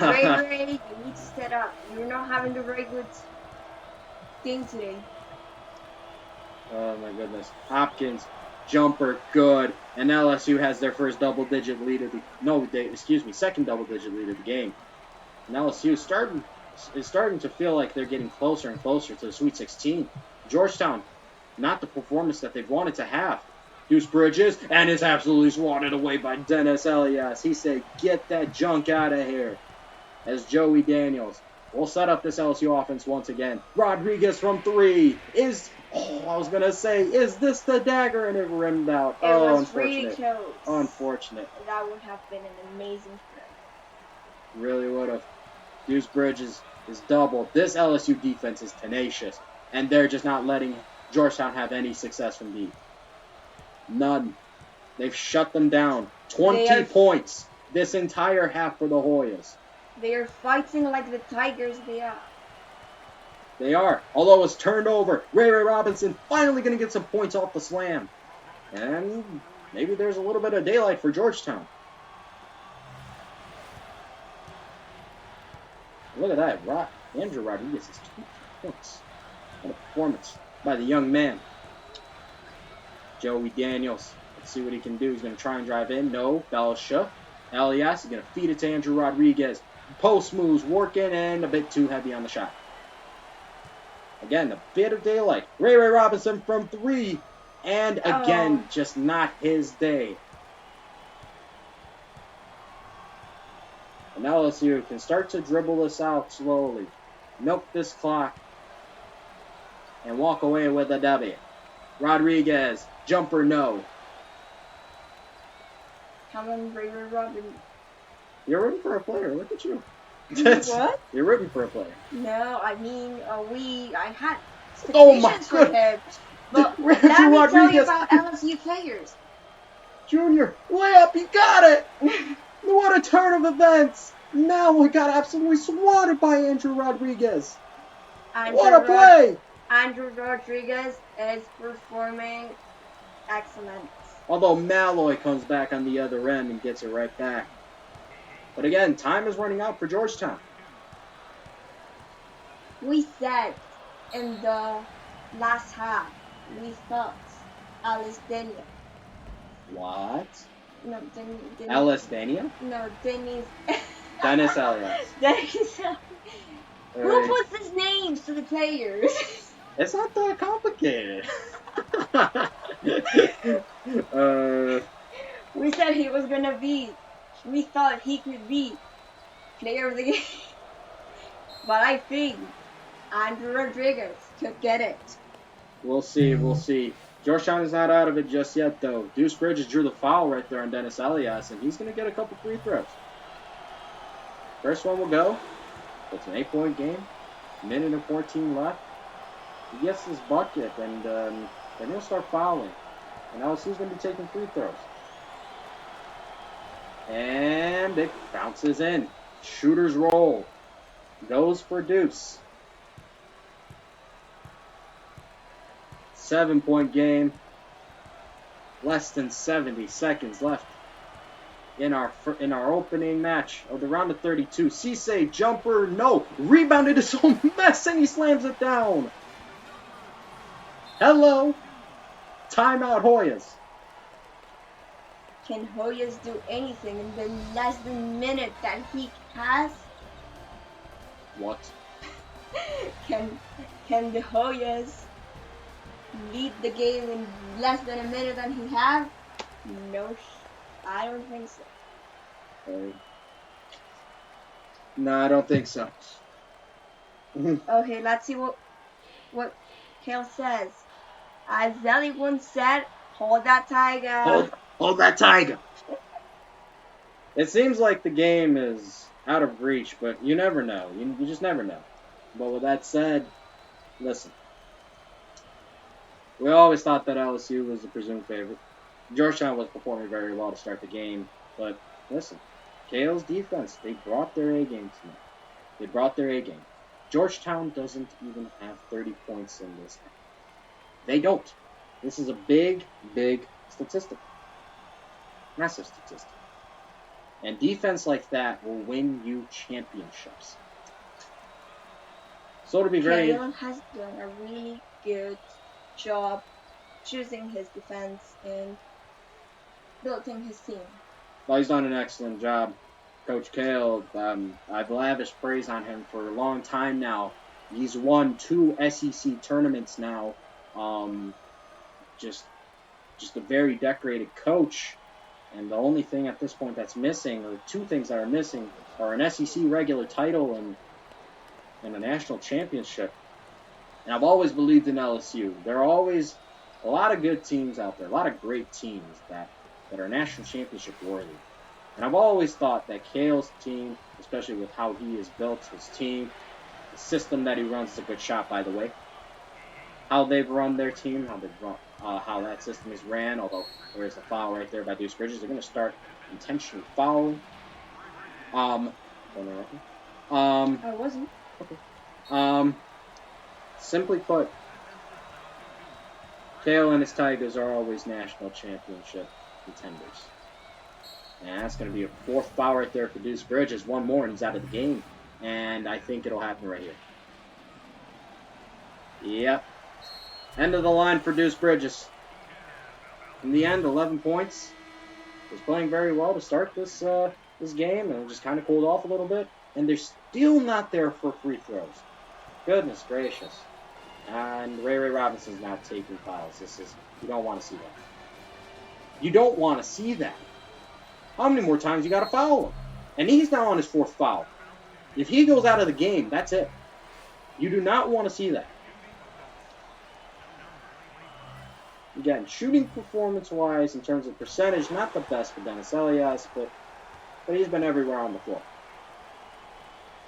Ray, you need to set up. You're not having the very good thing today. Oh my goodness. Hopkins, jumper, good. And LSU has their first double-digit lead of the second double-digit lead of the game. And LSU is starting to feel like they're getting closer and closer to the Sweet 16. Georgetown, not the performance that they've wanted to have. Deuce Bridges, and is absolutely swatted away by Dennis Elias. He said, "Get that junk out of here." As Joey Daniels will set up this LSU offense once again. Rodriguez from 3 is, I was going to say, is this the dagger? And it rimmed out. It was really close. Unfortunate. That would have been an amazing play. Really would have. Deuce Bridges is doubled. This LSU defense is tenacious, and they're just not letting Georgetown have any success from deep. None. They've shut them down. 20 points this entire half for the Hoyas. They are fighting like the Tigers they are. They are. Although it was turned over. Ray Robinson finally going to get some points off the slam. And maybe there's a little bit of daylight for Georgetown. Look at that. Andrew Rodriguez is 2 points. What a performance by the young man. Joey Daniels. Let's see what he can do. He's going to try and drive in. No. Belsha. Elias is going to feed it to Andrew Rodriguez. Post moves working and a bit too heavy on the shot. Again, a bit of daylight. Ray Robinson from 3. And again, just not his day. And LSU can start to dribble this out slowly. Milk this clock. And walk away with a W. Rodriguez. Jumper no. Come on, Ray Robinson. You're rooting for a player. Look at you. What? You're rooting for a player. No, I mean, I had expectations for him. But let me tell you about LSU players. Junior, layup, he got it! What a turn of events! Now we got absolutely swatted by Andrew Rodriguez. What a play! Andrew Rodriguez is performing excellent. Although Malloy comes back on the other end and gets it right back. But again, time is running out for Georgetown. We said in the last half, we thought Alice Daniel. What? No, Alice Daniel? No, Dennis. Dennis Elias. Dennis Elias. Who puts his names to the players? It's not that complicated. We said he was gonna be. We thought he could be player of the game. But I think Andrew Rodriguez could get it. We'll see, we'll see. Georgetown is not out of it just yet, though. Deuce Bridges drew the foul right there on Dennis Elias, and he's going to get a couple free throws. First one will go. It's an 8-point game. Minute and 14 left. He gets this bucket, and they're going to start fouling. And LSU's going to be taking free throws. And it bounces in. Shooter's roll. Goes for Deuce. 7-point game. Less than 70 seconds left in our opening match of the round of 32. Cisse jumper, no. Rebounded his own mess, and he slams it down. Hello. Timeout, Hoyas. Can Hoyas do anything in the less than minute that he has? What? Can the Hoyas lead the game in less than a minute than he has? No, I don't think so. No, I don't think so. Okay, let's see what Kale says. As Zelly once said, hold that tiger. Hold that tiger. It seems like the game is out of reach, but you never know. You just never know. But with that said, listen. We always thought that LSU was the presumed favorite. Georgetown was performing very well to start the game. But listen, Kale's defense, they brought their A game tonight. They brought their A game. Georgetown doesn't even have 30 points in this game. They don't. This is a big, big statistic. Massive statistic. And defense like that will win you championships. So to be very... Kale has done a really good job choosing his defense and building his team. Well, he's done an excellent job. Coach Kale, I've lavished praise on him for a long time now. He's won 2 SEC tournaments now. Just a very decorated coach. And the only thing at this point that's missing, or 2 things that are missing, are an SEC regular title and a national championship. And I've always believed in LSU. There are always a lot of good teams out there, a lot of great teams that are national championship worthy. And I've always thought that Kale's team, especially with how he has built his team, the system that he runs is a good shot, by the way. How they've run their team, how that system is ran, although there is a foul right there by Deuce Bridges. They're going to start intentionally fouling. I wasn't. Okay. Simply put, Kale and his Tigers are always national championship contenders. And that's going to be a 4th foul right there for Deuce Bridges. 1 more and he's out of the game. And I think it'll happen right here. Yep. End of the line for Deuce Bridges. In the end, 11 points. Was playing very well to start this game, and just kind of cooled off a little bit. And they're still not there for free throws. Goodness gracious. And Ray Robinson's now taking fouls. You don't want to see that. You don't want to see that. How many more times you got to foul him? And he's now on his 4th foul. If he goes out of the game, that's it. You do not want to see that. Again, shooting performance-wise, in terms of percentage, not the best for Dennis Elias, but he's been everywhere on the floor.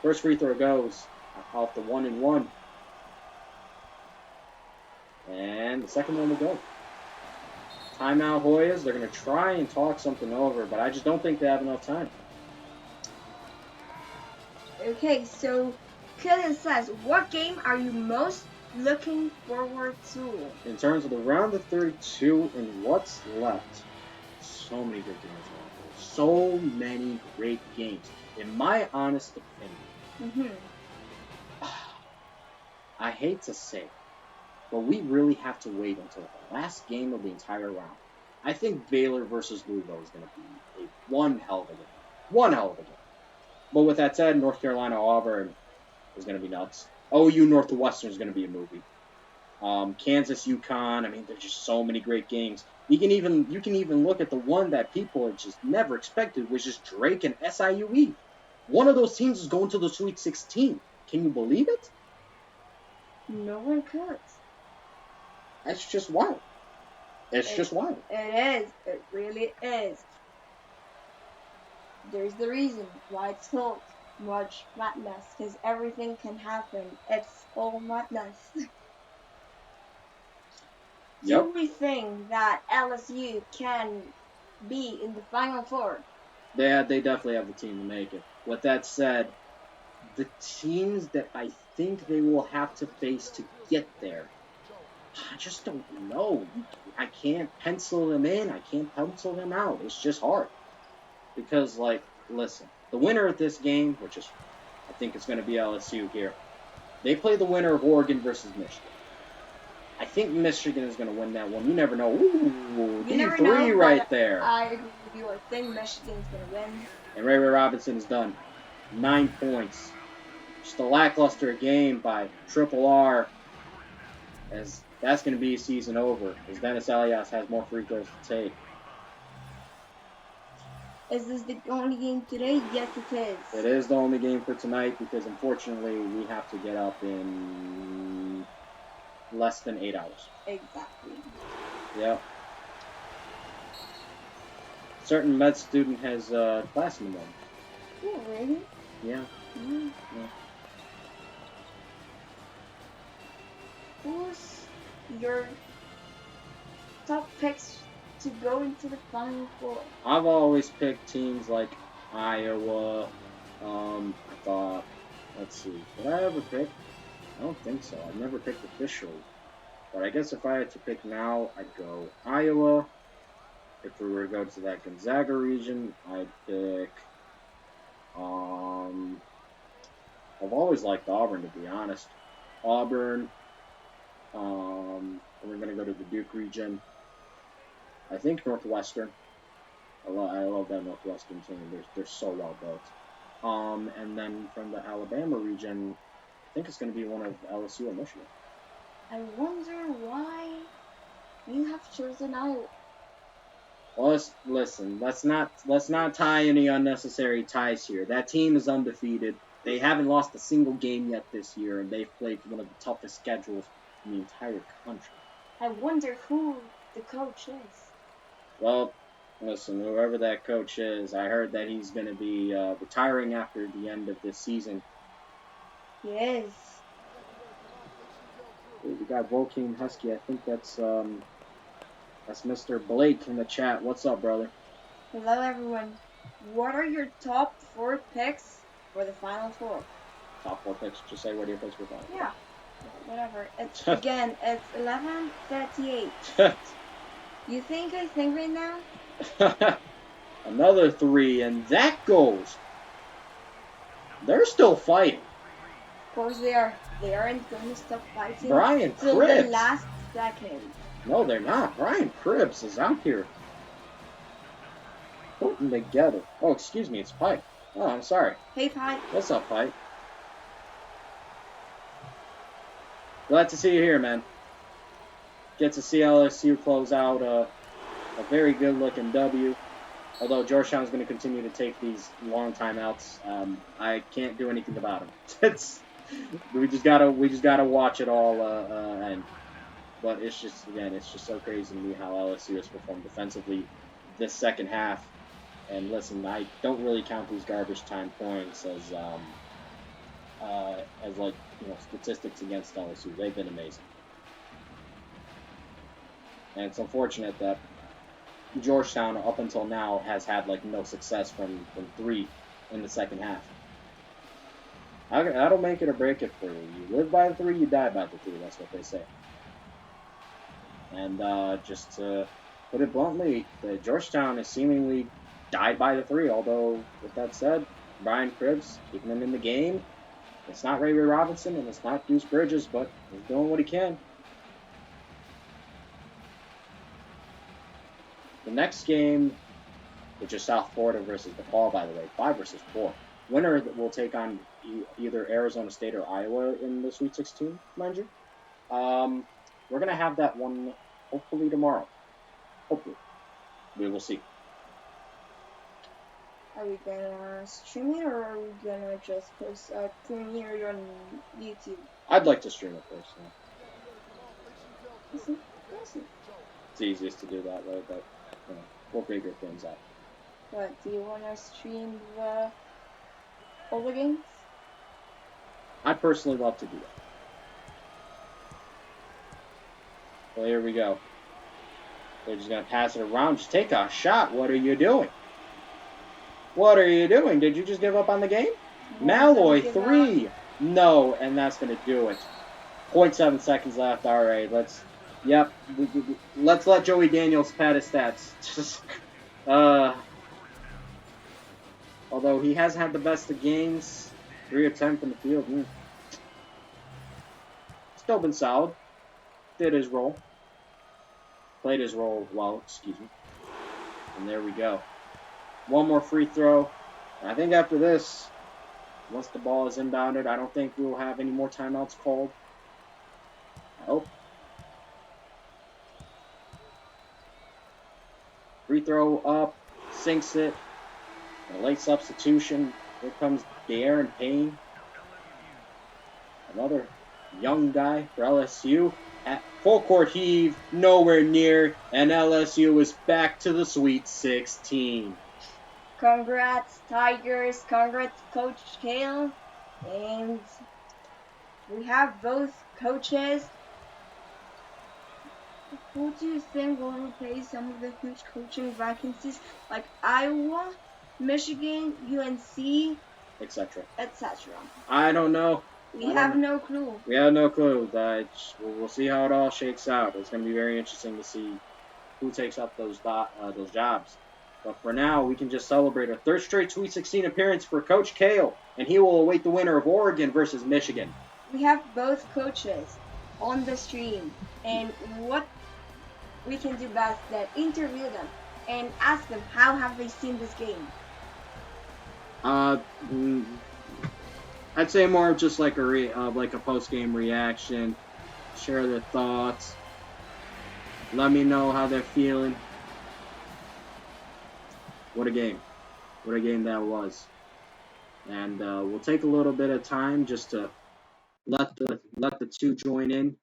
First free throw goes off the 1-and-1. And the second one will go. Timeout Hoyas. They're going to try and talk something over, but I just don't think they have enough time. Okay, so Killian says, what game are you most looking forward to? In terms of the round of 32 and what's left, so many good games out there. So many great games. In my honest opinion, I hate to say it, but we really have to wait until the last game of the entire round. I think Baylor versus Louisville is going to be one hell of a game. One hell of a game. But with that said, North Carolina Auburn is going to be nuts. OU Northwestern is going to be a movie. Kansas UConn. I mean, there's just so many great games. You can even look at the one that people just never expected, which is Drake and SIUE. One of those teams is going to the Sweet 16. Can you believe it? No one could. That's just wild. It's just wild. It is. It really is. There's the reason why it's called March Madness, because everything can happen. It's all madness. Yep. Do we think that LSU can be in the Final Four? They definitely have the team to make it. With that said, the teams that I think they will have to face to get there, I just don't know. I can't pencil them in. I can't pencil them out. It's just hard. Because, listen, the winner of this game, which is, I think it's going to be LSU here, they play the winner of Oregon versus Michigan. I think Michigan is going to win that one. You never know. Ooh, D3 right there. I agree with you. I think Michigan is going to win. And Ray Robinson is done. 9 points. Just a lackluster game by Triple R. As that's going to be season over. As Dennis Elias has more free throws to take. Is this the only game today? Yes, it is. It is the only game for tonight because, unfortunately, we have to get up in less than 8 hours. Exactly. Yep. Certain med student has class in the morning. Oh, really? Yeah. Mm. Yeah. Who's your top picks to go into the Final Four? I've always picked teams like Iowa. I thought Let's see. Did I ever pick? I don't think so. I've never picked officially. But I guess if I had to pick now, I'd go Iowa. If we were to go to that Gonzaga region, I'd pick. Um, I've always liked Auburn, to be honest. Auburn. And we're gonna go to the Duke region. I think Northwestern. I love that Northwestern team. They're so well built. And then from the Alabama region, I think it's going to be one of LSU or Michigan. I wonder why you have chosen Iowa. Well, listen. Let's not tie any unnecessary ties here. That team is undefeated. They haven't lost a single game yet this year, and they've played one of the toughest schedules in the entire country. I wonder who the coach is. Well, listen, whoever that coach is, I heard that he's going to be retiring after the end of this season. Yes. We got Volcane Husky. I think that's Mr. Blake in the chat. What's up, brother? Hello, everyone. What are your top 4 picks for the Final Four? Top 4 picks. Just say what are your picks for Final Four. Yeah. Whatever. It's 11:38. You think I think right now? Another 3, and that goes. They're still fighting. Of course they are. They aren't going to stop fighting Brian till Cribbs. the last second. No, they're not. Brian Cribbs is out here putting together. Oh, excuse me, it's Pike. Oh, I'm sorry. Hey, Pike. What's up, Pike? Glad to see you here, man. Get to see LSU close out a very good-looking W. Although Georgetown is going to continue to take these long timeouts, I can't do anything about them. We just gotta watch it all end. But it's just so crazy to me how LSU has performed defensively this second half. And listen, I don't really count these garbage time points as like statistics against LSU. They've been amazing, and it's unfortunate that Georgetown up until now has had like no success from 3 in the second half. That'll make it or break it for you. You live by the 3, you die by the 3. That's what they say. And just to put it bluntly, Georgetown has seemingly died by the 3. Although, with that said, Brian Cribbs keeping him in the game. It's not Ray Robinson and it's not Deuce Bridges, but he's doing what he can. The next game, which is South Florida versus DePaul, by the way, 5 versus 4. Winner will take on either Arizona State or Iowa in the Sweet 16, mind you. We're going to have that one hopefully tomorrow. Hopefully. We will see. Are we gonna stream it or are we gonna just post a premiere on YouTube? I'd like to stream it personally. Listen. It's easiest to do that way, but we'll figure things out. What, do you wanna stream all the games? I'd personally love to do that. Well, here we go. They're just going to pass it around. Just take a shot. What are you doing? What are you doing? Did you just give up on the game? Malloy, 3. No, and that's going to do it. 0.7 seconds left. All right, let's let Joey Daniels pad his stats. Although he has had the best of games. 3 of 10 from the field. Still been solid. Did his role. Played his role well, excuse me. And there we go. One more free throw. I think after this, once the ball is inbounded, I don't think we'll have any more timeouts called. I hope. Free throw up, sinks it. A late substitution. Here comes De'Aaron Payne. Another young guy for LSU. At full court heave, nowhere near, and LSU is back to the Sweet 16. Congrats, Tigers. Congrats, Coach Kale. And we have both coaches. Who do you think will replace some of the huge coaching vacancies like Iowa, Michigan, UNC, etc. etc. I don't know. We have no clue. We have no clue. We'll see how it all shakes out. It's going to be very interesting to see who takes up those jobs. But for now, we can just celebrate a third straight Sweet 16 appearance for Coach Kale, and he will await the winner of Oregon versus Michigan. We have both coaches on the stream, and what we can do best that interview them and ask them how have they seen this game. I'd say more of just like a post game reaction, share their thoughts, let me know how they're feeling. What a game that was, and we'll take a little bit of time just to let the two join in.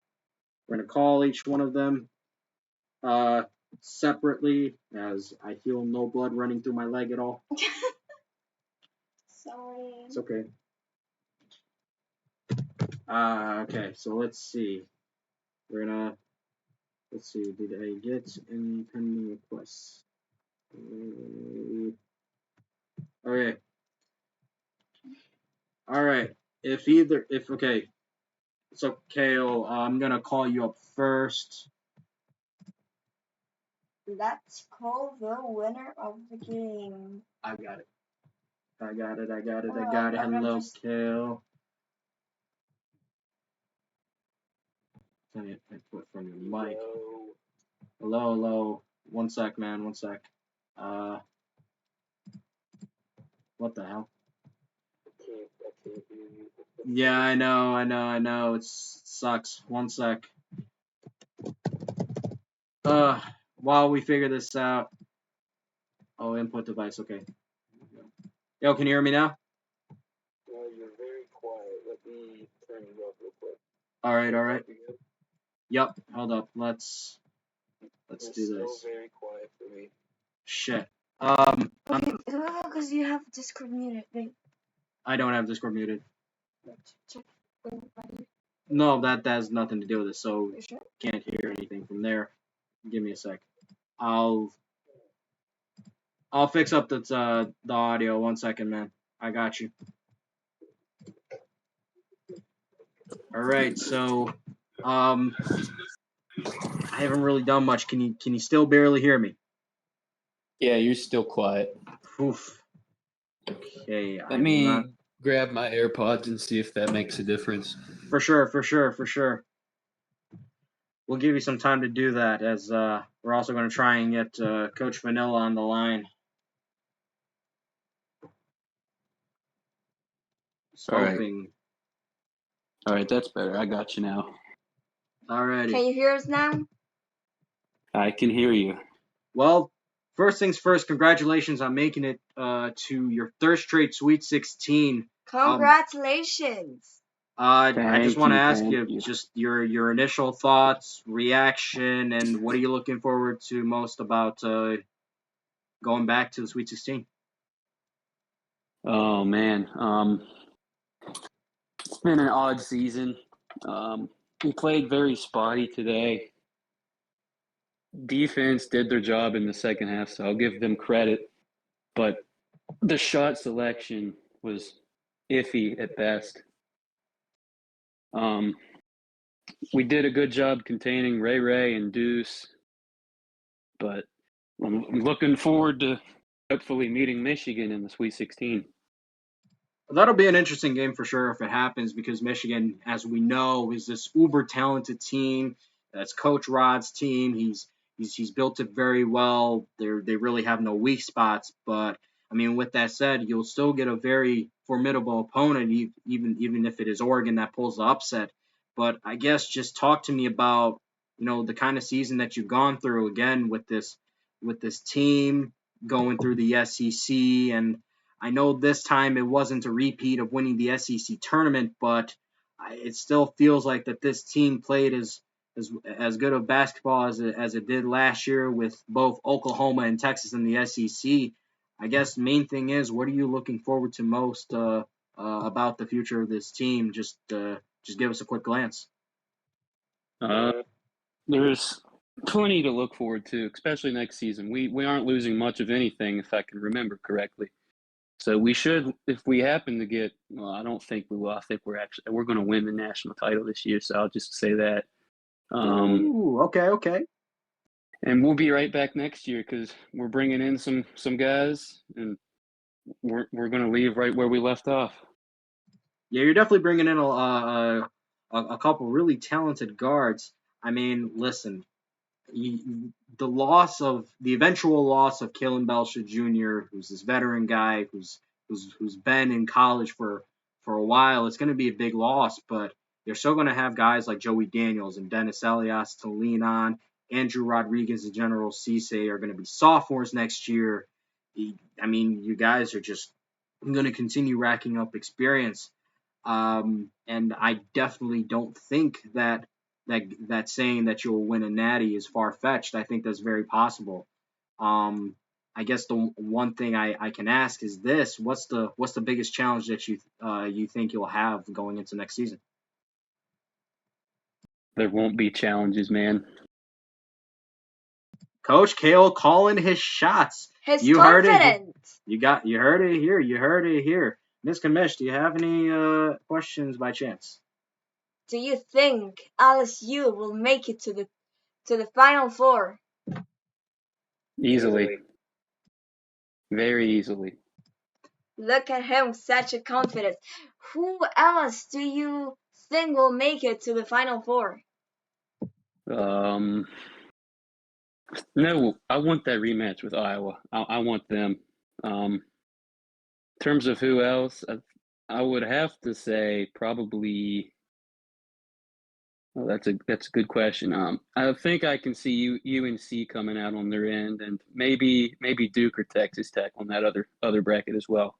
We're gonna call each one of them separately, as I feel no blood running through my leg at all. Sorry. It's okay. Okay, so let's see. Let's see, did I get any pending requests? Okay. Alright. Okay. So, Kale, I'm gonna call you up first. Let's call the winner of the game. I got it. Hello, Kale. Turn your input from your mic. Hello. One sec, man. One sec. What the hell? I can't hear you. Yeah, I know. It sucks. One sec. While we figure this out. Oh, input device. Okay. Yo, can you hear me now? You're very quiet. Let me turn you up real quick. All right. Yep. Hold up. Let's do this. Still very quiet for me. Shit. Okay, because you have Discord muted. Wait. I don't have Discord muted. Check. No, that has nothing to do with it. So You sure? Can't hear anything from there. Give me a sec. I'll fix up the audio. 1 second, man. I got you. All right. So, I haven't really done much. Can you still barely hear me? Yeah, you're still quiet. Oof. Okay. Let me grab my AirPods and see if that makes a difference. For sure. We'll give you some time to do that, as we're also going to try and get Coach Vanilla on the line. All right, that's better. I got you now. Alrighty. Can you hear us now? I can hear you. Well, first things first, congratulations on making it to your third straight Sweet 16. Congratulations. I just want to ask you just your initial thoughts, reaction, and what are you looking forward to most about going back to the Sweet 16? Oh, man. It's been an odd season. We played very spotty today. Defense did their job in the second half, so I'll give them credit. But the shot selection was iffy at best. We did a good job containing Ray and Deuce, but I'm looking forward to hopefully meeting Michigan in the Sweet 16. That'll be an interesting game for sure if it happens, because Michigan, as we know, is this uber talented team. That's Coach Rod's team. He's built it very well. They really have no weak spots. But I mean, with that said, you'll still get a very formidable opponent, even if it is Oregon that pulls the upset. But I guess just talk to me about the kind of season that you've gone through again with this team going through the SEC. And I know this time it wasn't a repeat of winning the SEC tournament, but it still feels like that this team played as good of basketball as it did last year with both Oklahoma and Texas in the SEC. I guess the main thing is, what are you looking forward to most about the future of this team? Just give us a quick glance. There's plenty to look forward to, especially next season. We aren't losing much of anything, if I can remember correctly. So we should, if we happen to get, well, I don't think we will. I think we're going to win the national title this year. So I'll just say that. Ooh, okay. And we'll be right back next year because we're bringing in some guys, and we're going to leave right where we left off. Yeah, you're definitely bringing in a couple really talented guards. I mean, listen, the eventual loss of Kalen Belsha Jr., who's this veteran guy who's been in college for a while, it's going to be a big loss. But you're still going to have guys like Joey Daniels and Dennis Elias to lean on. Andrew Rodriguez and General Cisse are going to be sophomores next year. I mean, you guys are just going to continue racking up experience. And I definitely don't think that saying that you'll win a natty is far fetched. I think that's very possible. I guess the one thing I can ask is this: what's the biggest challenge that you think you'll have going into next season? There won't be challenges, man. Coach Kale calling his shots. His You confidence. heard it. You heard it here. You heard it here. Ms. Kamish, do you have any questions by chance? Do you think LSU will make it to the Final Four? Easily. Very easily. Look at him, such a confidence. Who else do you think will make it to the Final Four? No, I want that rematch with Iowa. I want them. In terms of who else, I would have to say probably. Oh, that's a good question. I think I can see UNC coming out on their end, and maybe Duke or Texas Tech on that other bracket as well.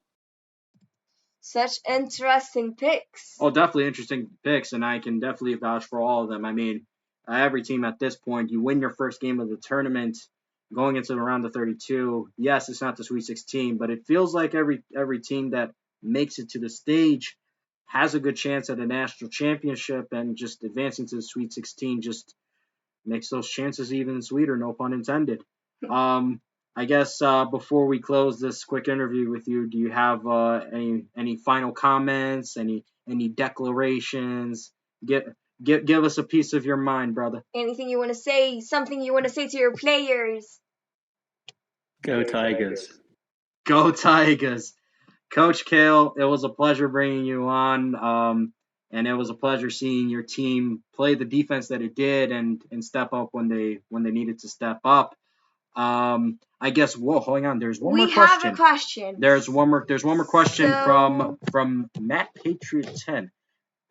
Such interesting picks. Oh, definitely interesting picks, and I can definitely vouch for all of them. I mean, every team at this point, you win your first game of the tournament, going into the round of 32. Yes, it's not the Sweet 16, but it feels like every team that makes it to the stage has a good chance at a national championship, and just advancing to the Sweet 16 just makes those chances even sweeter, no pun intended. I guess before we close this quick interview with you, do you have any final comments, any declarations? Give us a piece of your mind, brother. Anything you want to say? Something you want to say to your players? Go Tigers. Go Tigers. Coach Kale, it was a pleasure bringing you on, and it was a pleasure seeing your team play the defense that it did and step up when they needed to step up. I guess. Whoa, hold on. There's one more question. We have a question. There's one more question from Matt Patriot 10.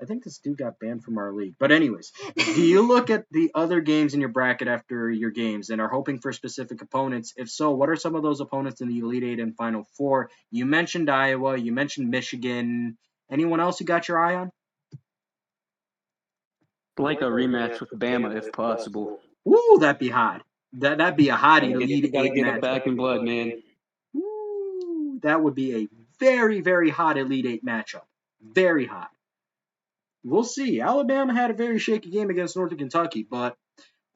I think this dude got banned from our league. But anyways, do you look at the other games in your bracket after your games and are hoping for specific opponents? If so, what are some of those opponents in the Elite Eight and Final Four? You mentioned Iowa. You mentioned Michigan. Anyone else you got your eye on? Like a rematch with Bama if possible. Ooh, that'd be hot. That'd be a hot Elite Eight Gotta get match. it back in blood, man. Ooh, that would be a very, very hot Elite Eight matchup. Very hot. We'll see. Alabama had a very shaky game against Northern Kentucky, but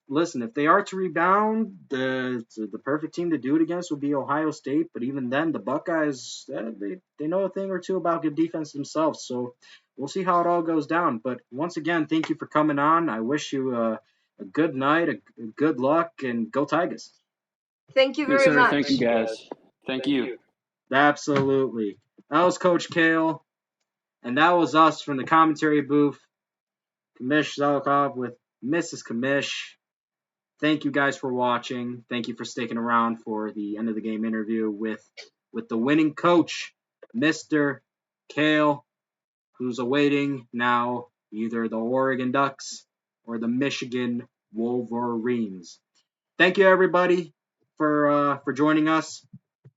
listen, if they are to rebound, the perfect team to do it against would be Ohio State. But even then, the Buckeyes, they know a thing or two about good defense themselves. So we'll see how it all goes down. But once again, thank you for coming on. I wish you a good night, a good luck, and go Tigers. Thank you very much. Thank you, guys. Thank you. Absolutely. That was Coach Kale. And that was us from the commentary booth. Kamish Zelikov with Mrs. Kamish. Thank you guys for watching. Thank you for sticking around for the end of the game interview with the winning coach, Mr. Kale, who's awaiting now either the Oregon Ducks or the Michigan Wolverines. Thank you, everybody, for joining us.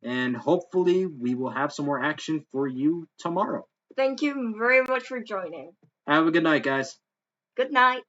And hopefully we will have some more action for you tomorrow. Thank you very much for joining. Have a good night, guys. Good night.